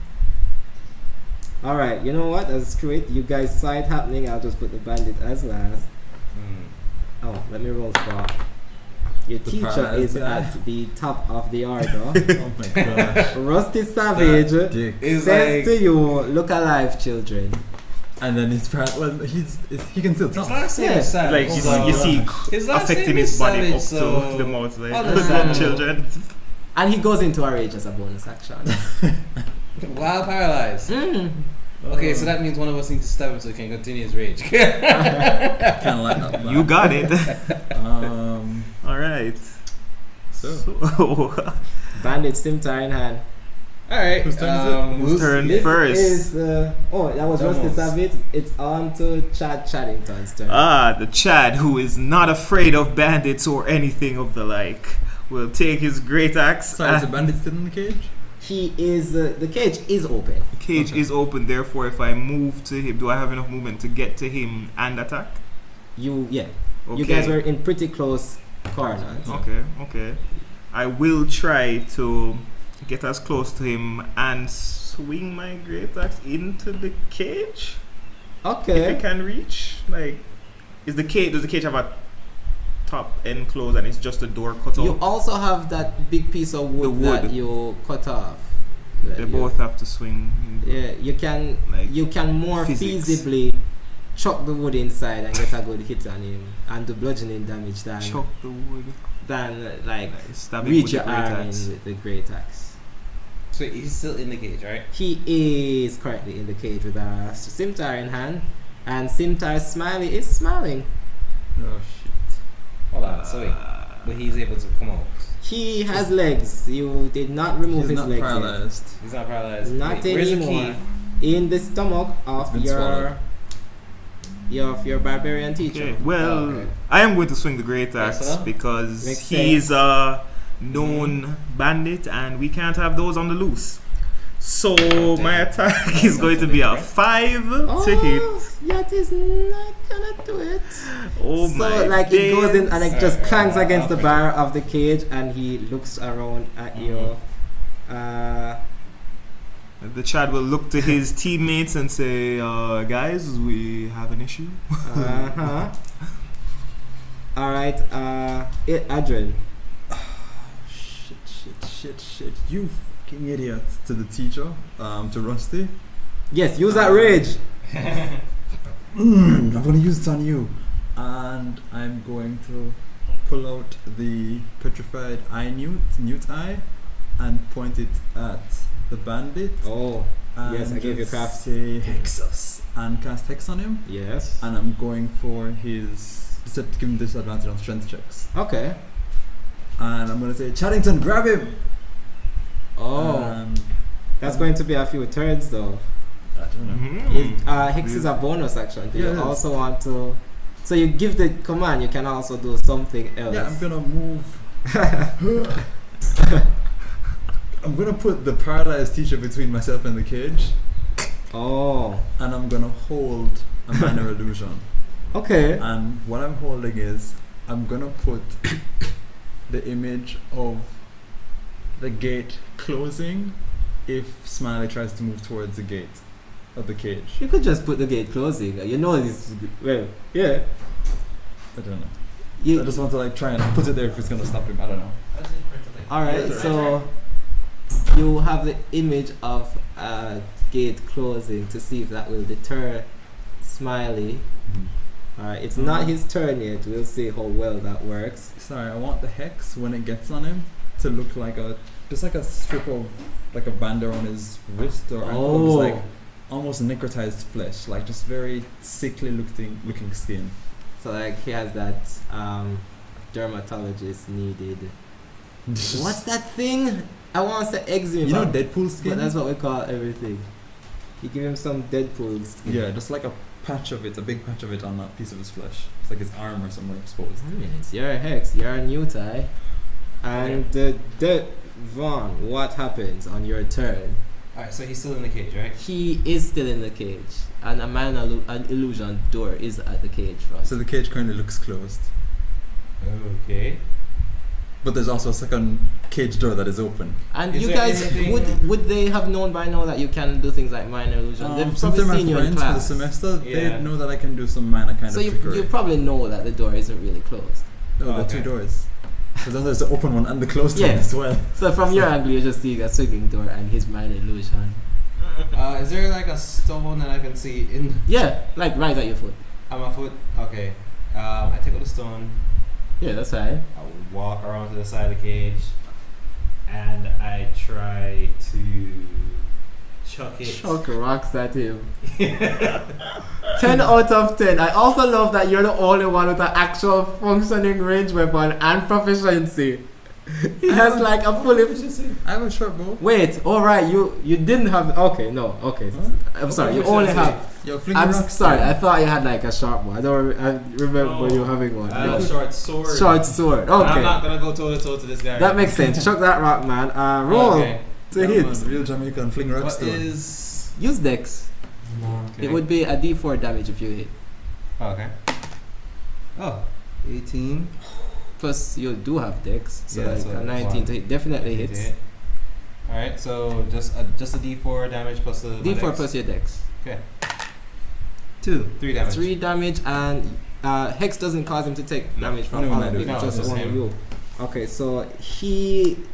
Alright, you know what? Screw it. You guys saw it happening. I'll just put the bandit as last. Oh, let me roll for. Your
The
teacher
paralyzed
is
guy.
at the top of the order.
Oh my gosh.
Rusty Savage
Dick.
It's
says
like
to you, look alive, children.
And then he can still
his
talk.
last name
Yeah.
is Savage.
Like,
so
you see
his last
affecting
name
his
is
body
Savage,
up
so
to the mouth. Like,
understandable.
children.
And he goes into a rage as a bonus action.
While paralyzed. Okay, so that means one of us needs to stab him so he can continue his rage.
Kind of like that.
You got it. Alright.
So.
Bandit scimitar in hand.
Alright,
Whose turn is it?
Whose turn
This
first?
is that was Rusty
Domo's.
Savage. It's on to Chadington's turn.
The Chad, who is not afraid of bandits or anything of the like, will take his great axe.
Sorry, is the bandit still in the cage?
He is the cage is open.
The cage is open, therefore, if I move to him, do I have enough movement to get to him and attack?
Okay.
Okay.
You guys were in pretty close corners.
Okay. I will try to get as close to him and swing my great axe into the cage. If
Okay.
it can reach. Like, does the cage have a top end closed and it's just a door cut
You
out?
also have that big piece of wood,
The wood.
that you cut off.
They both have to swing.
Yeah, you can
Like,
more
physics.
feasibly chuck the wood inside and get a good hit on him and do bludgeoning damage
chop the wood.
than
Stab him
reach
with
your
the great
arm in
axe.
with the great axe.
So he's still in the cage, right?
He is currently in the cage with a scimitar in hand, and Scimitar Smiley is smiling.
Oh shit.
Hold on, so wait. But he's able to come out.
He has legs. You did not remove
He's
his
not
legs yet.
paralyzed.
He's not paralyzed.
Not
Wait, where's the
anymore.
key?
In the stomach of
It's been swallowed.
your barbarian teacher.
Okay, well,
Oh, okay.
I am going to swing the great
Yes,
axe
sir.
because
Makes
he is
sense.
a known bandit and we can't have those on the loose. So my attack is going to be a 5 to hit.
That is not gonna do it.
Oh
So
my
like it goes in and it just
days.
clangs against the bar of the cage, and he looks around at you.
The Chad will look to his teammates and say, guys, we have an issue.
All right. Adran.
Shit. You fucking idiot. To the teacher, to Rusty.
Yes, use that rage.
I'm going to use it on you. And I'm going to pull out the petrified eye newt eye and point it at the bandit.
Oh, yes, I gave you craft.
Say Hexus and cast Hex on him.
Yes.
And I'm going for his to give him disadvantage on strength checks.
Okay.
And I'm going to say, Chadington, grab him!
Oh. That's going to be a few turns though.
I don't know.
Hex is a bonus action. Do
Yeah,
you also want to... So you give the command, you can also do something else.
Yeah, I'm going to move. I'm going to put the paralyzed teacher between myself and the cage.
Oh.
And I'm going to hold a minor illusion.
Okay.
And what I'm holding is, I'm going to put the image of the gate closing if Smiley tries to move towards the gate of the cage.
You could just put the gate closing. You know this. Well, yeah.
I don't know. I just want to like try and put it there if it's going to stop him. I don't know.
Alright, so you have the image of a gate closing to see if that will deter Smiley. Alright, it's not his turn yet. We'll see how well that works.
Sorry, I want the hex when it gets on him to look like just like a strip of like a band around his wrist or ankle, just like almost necrotized flesh, like just very sickly looking skin.
So like he has that dermatologist needed. What's that thing? I want to say eczema.
You know Deadpool skin?
But that's what we call everything. You give him some Deadpool skin.
Yeah, just like a patch of it, a big patch of it on that piece of his flesh. It's like his arm or somewhere exposed.
You're a hex, you're a new tie. And Devon, what happens on your turn?
Alright, so he's still in the cage, right?
He is still in the cage. And a minor illusion door is at the cage front.
So the cage currently looks closed.
Okay.
But there's also a second cage door that is open.
And
Is
you
there
guys,
anything-
would they have known by now that you can do things like minor illusion? They've
Since
probably
they're my
seen you in
friends for the
class.
semester,
Yeah.
they know that I can do some minor kind
So
of
you
trickery.
probably know that the door isn't really closed.
No, there are
Okay.
two doors. So then there's the open one and the closed one
Yeah.
as well.
So from your angle, you're just seeing a swinging door and his minor illusion.
Is there like a stone that I can see in
Yeah, like right at your foot.
on my foot? Okay. I take out the stone.
Yeah, that's right.
I walk around to the side of the cage, and I try to chuck it.
Chuck rocks at him. 10 out of 10. I also love that you're the only one with an actual functioning range weapon and proficiency. He has like a fully...
I have a short bow.
Wait, alright, you didn't have... Okay, no, okay.
Huh?
I'm sorry, you only have...
Yo, fling
I'm
the rocks
sorry,
down.
I thought you had like a sharp one. I remember you having one.
I have
No.
a short sword.
Short sword,
And I'm
okay.
not gonna go toe to toe to this guy.
That makes sense. Chuck that rock, man. Roll
Okay.
to
Yeah,
hit.
man, real Jamaican fling rocks
What
down.
is?
Use dex.
Okay.
It would be a d4 damage if you hit.
Okay. Oh, 18.
Plus, you do have dex, so
Yeah,
like
so
a 19 to hit definitely hits.
Alright, so just a d4 damage plus the
D4 plus your dex.
3 damage.
3 damage, and Hex doesn't cause him to take damage from
No,
all
no,
of it,
no,
just
just
only
him.
you. Okay, so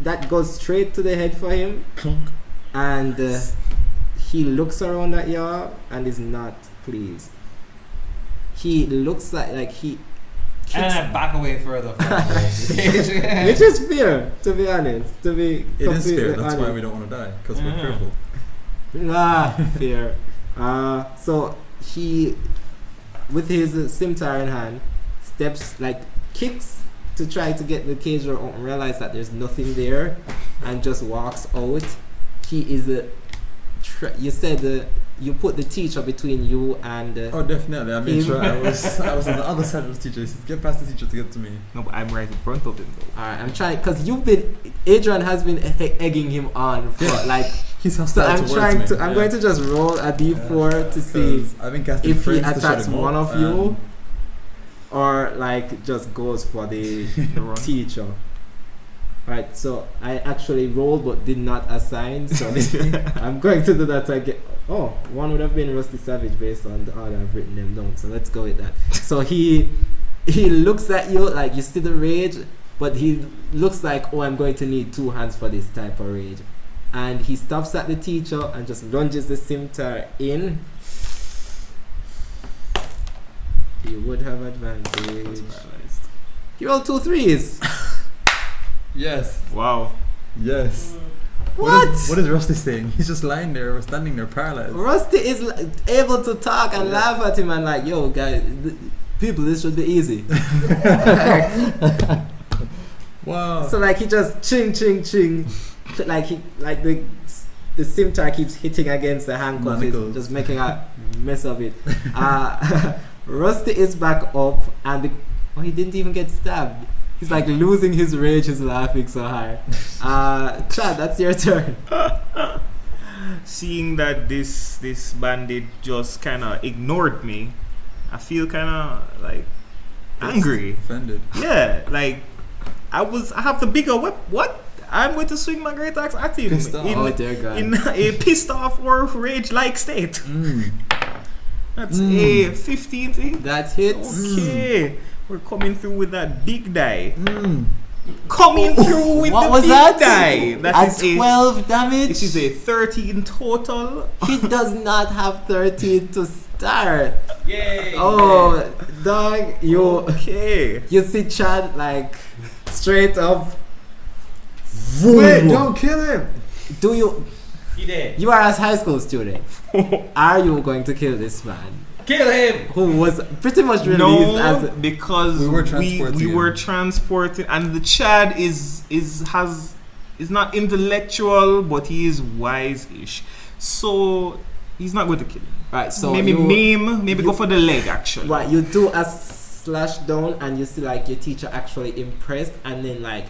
that goes straight to the head for him,
Clunk.
and he looks around at y'all and is not pleased. He looks like he
And
kicks,
I back away further from the cage.
which is fair, to be honest. To be
It is
completely
fair, that's why
honest.
we don't want to die, because we're
Yeah.
fearful.
Fair. So he, with his scimitar in hand, steps kicks to try to get the cage door open, realize that there's nothing there, and just walks out. He is you said you put the teacher between you and
Oh, definitely. I made
him.
sure I was on the other side of the teacher. He said, get past the teacher to get to me.
No, but I'm right in front of him though.
Alright, I'm trying, because Adran has been egging him on for
He's
so
hostile
I'm
towards
trying
me.
to, I'm going to just roll a d4 to see
'Cause I've been casting
if he
friends to shut
attacks
him
one
up,
of you,
and
or just goes for the teacher. Right, so I actually rolled but did not assign, so I'm going to do that again. Oh, one would have been Rusty Savage based on the order I've written them down, so let's go with that. So he he looks at you like you see the rage, but he looks like, oh, I'm going to need 2 hands for this type of rage. And he stops at the teacher and just lunges the scimitar in. He would have advantage. He rolled 2 3s.
Yes.
Wow.
Yes.
What?
What is Rusty saying? He's just lying there or standing there paralyzed.
Rusty is able to talk and laugh at him and like, yo, guys, people, this should be easy.
Wow.
So like he just ching ching ching, like the scimitar keeps hitting against the handcuff, just making a mess of it. Rusty is back up and he didn't even get stabbed. He's like losing his rage. He's laughing so hard. Chad, that's your turn.
Seeing that this bandit just kind of ignored me, I feel kind of like angry.
Offended.
Yeah, like I have the bigger whip. What? I'm going to swing my great axe at him in a pissed off or rage-like state. That's a 15 thing.
That hits.
Okay. We're coming through with that big die. Coming through with
what
the
was
big
that?
die. That is
12 damage.
This is a 13 total.
He does not have 13 to start.
Yay!
Oh, dog,
Okay.
you see Chad like straight up.
Wait, don't kill him.
Do you?
He did.
You are a high school student. Are you going to kill this man?
Kill him!
Who was pretty much released as
because we were transporting, and the Chad is not intellectual, but he is wise-ish. So he's not going to kill him.
right. So
maybe go for the leg actually.
Right, you do a slash down, and you see like your teacher actually impressed, and then like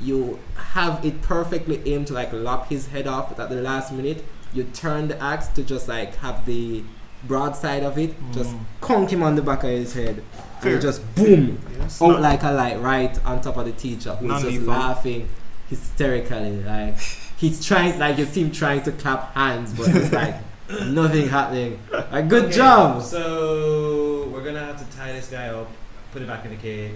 you have it perfectly aimed to like lop his head off, but at the last minute you turn the axe to just like have the broadside of it just conk him on the back of his head.
Fair.
And just boom
Yes.
out like a light right on top of the teacher, who's just
Non-lethal.
laughing hysterically. Like he's trying, like you see him trying to clap hands, but it's like nothing happening. Like good job.
So we're gonna have to tie this guy up, put it back in the cage,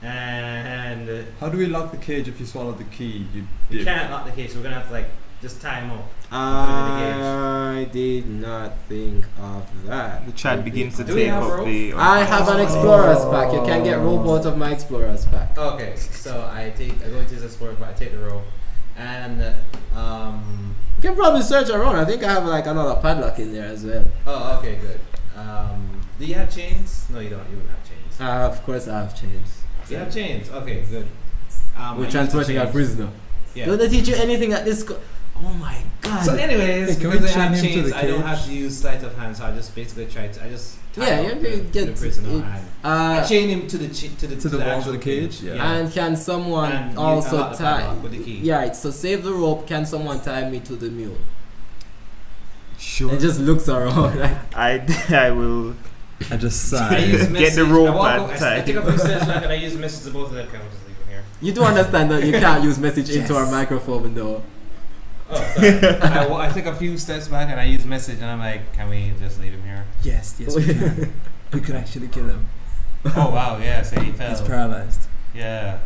and
How do we lock the cage if you swallow the key?
we can't lock the cage. So we're gonna have to like just tie him up.
I did not think of that.
The Chad begins to
Do we
take
have
up
rope?
the.
I have an explorer's pack. You can get rope out of my explorer's pack.
Okay, so I go into this explorer, but I take the rope, and
You can probably search around. I think I have like another padlock in there as well.
oh, okay, good. Do you have chains? No, you don't. You wouldn't have chains.
Of course I have chains.
You have chains. Okay, good. I
We're
use
transporting
the
a
chains.
prisoner.
Yeah.
Don't they teach you anything at this school? Oh my god.
So, anyways,
Hey, can we
because I
chain
have
him to
chains,
the
I don't
cage?
have to use sleight of hand. So I just basically tie
Yeah,
up
you
the
get
prisoner
it-
and I chain him to the
wall of
actual
the cage? Yeah.
And can someone
And you
also
unlock the
tie?
padlock with the key.
Yeah, right, so save the rope. Can someone tie me to the mule?
Sure.
It just looks around. Like,
I will.
I just
I
sigh.
use
Get the
message.
rope
I walk
and
over- I
tie.
take a few steps back and I use message to both of them. Can we just leave him here?
you do understand that you can't use message into our microphone though.
Oh, sorry. I take a few steps back and I use message and I'm like, can we just leave him here?
Yes, we can. We could actually kill him.
Oh wow, yeah, so he fell.
He's paralyzed.
Yeah.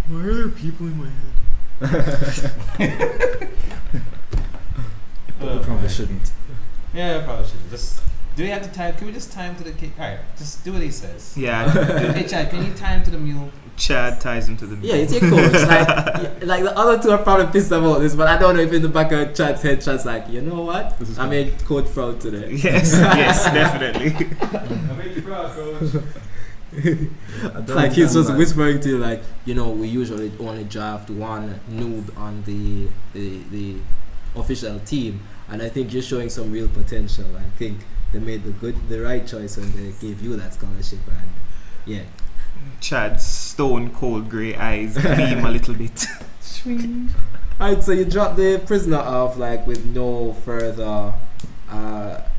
Why are there people in my head?
But we probably shouldn't.
Yeah, probably should. Just do we have to tie? Can we just tie him to the cage? All right, just do what he says.
Yeah.
Hey Chad, can you tie him to the mule?
Chad ties him to the.
Yeah, it's your coach. Like the other two are probably pissed about this, but I don't know if in the back of Chad's head, Chad's like, you know what?
This is
I made coach proud today.
Yes, yes, definitely.
I made you proud, coach.
Like he's just whispering to you, like, you know, we usually only draft one noob on the official team, and I think you're showing some real potential. I think they made the right choice when they gave you that scholarship, and yeah.
Chad's stone cold grey eyes gleam a little bit.
Alright, so you drop the prisoner off like with no further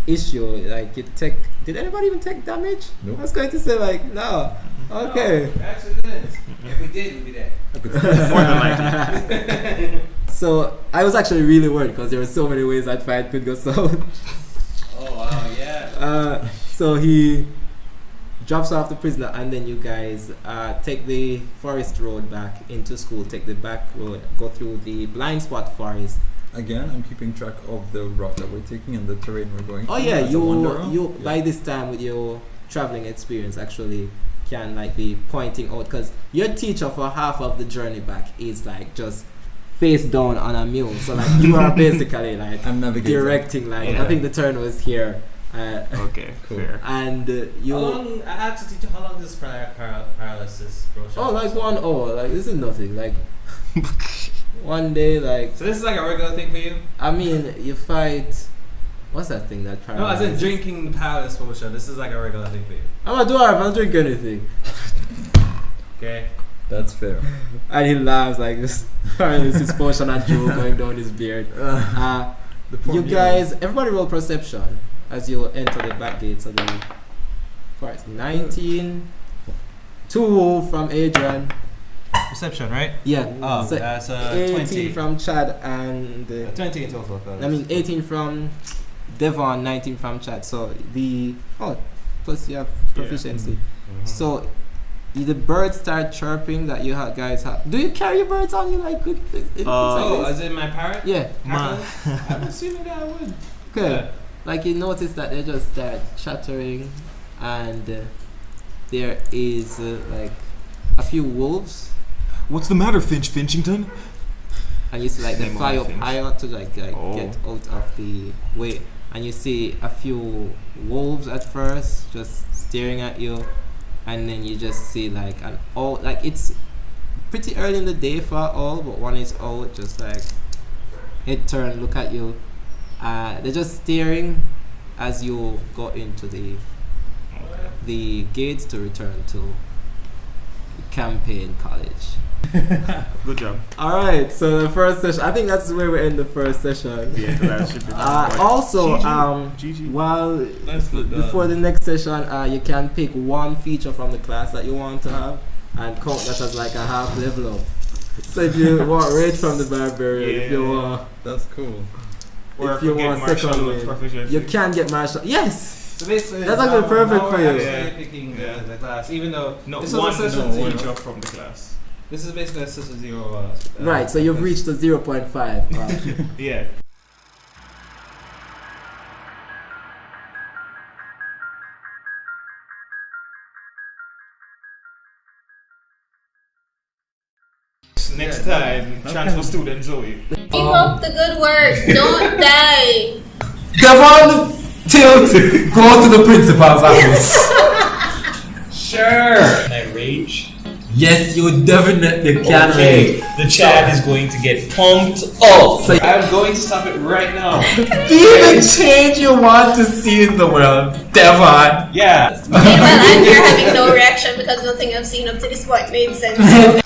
issue. Like you take. Did anybody even take damage?
Nope.
I was going to say like no. Okay.
No, actually didn't. If we did, we'd be dead.
More than likely.
So I was actually really worried because there were so many ways that fight could go south.
Oh wow, yeah.
So he drops off the prisoner, and then you guys take the forest road back into school. Take the back road, go through the blind spot forest.
Again, I'm keeping track of the route that we're taking and the terrain we're going.
Oh
through
yeah,
as a wanderer.
you by this time with your traveling experience actually can like be pointing out, because your teacher for half of the journey back is like just face down on a mule, so like you are basically like
I'm navigating.
directing, like
Yeah.
I think the turn was here.
Okay,
Cool.
fair.
And you
How long, I have to teach you, how long does paralysis brochure?
oh like 1 hour, like this is nothing, like one day, like
So this is like a regular thing for you?
I mean you fight, what's that thing that
No, as in
paralyzes?
drinking the paralysis potion. This is like a regular thing for you.
I'm a dwarf, I don't drink anything.
Okay.
That's fair.
And he laughs like this paralysis potion and Joe going down his beard.
The poor
You
mule.
guys, everybody roll perception as you enter the back gates of the forest. 19, 2 from Adran.
Perception, right?
Yeah.
Oh,
So
that's
18
20.
from Chad and
20 in total.
I mean 18 from Devon, 19 from Chad. So plus you have proficiency.
Mhm.
So the birds start chirping that you guys have. Do you carry your birds on you like good?
Oh, as in my parrot?
Yeah.
I'm assuming that I would.
Okay.
Yeah.
Like you notice that they just start chattering, and there is like a few wolves,
What's the matter, Finchington?
and you see like they
Name
fly
of
up
Finch.
higher to like
Oh.
get out of the way, and you see a few wolves at first just staring at you, and then you just see like an owl. Like it's pretty early in the day for all, but one is out, just like head turn, look at you. They're just staring as you go into the gates to return to CampaignCollege.
Good job.
Alright, so the first session, I think that's where we end the first session.
Yeah, that should be
Also,
GG.
while
Nicely done.
before the next session, you can pick one feature from the class that you want to have and count that as like a half level up. So if you want rage from the barbarian, if you
Yeah.
want,
That's cool.
Or
if you
forget
want
martial
second
arts
win,
proficiency.
you can get martial. Yes.
So basically,
That's actually perfect
now
for
we're
you.
actually
Yeah.
picking
Yeah.
the class, even though
No,
this
one
was a session zero.
feature from the class.
This is basically a session 0.
Right, so you've reached the 0.5.
Yeah. Next time, chance for student Zoe.
Keep up the good work. Don't die.
Devon, tilt, go to the principal's office.
Sure. Can I rage?
Yes, you definitely can.
Okay. The chat is going to get pumped up.
So
I'm going to stop it right now.
be the change you want to see in the world, Devon.
Yeah.
Meanwhile, I'm here having no reaction because nothing I've seen up to this point made sense.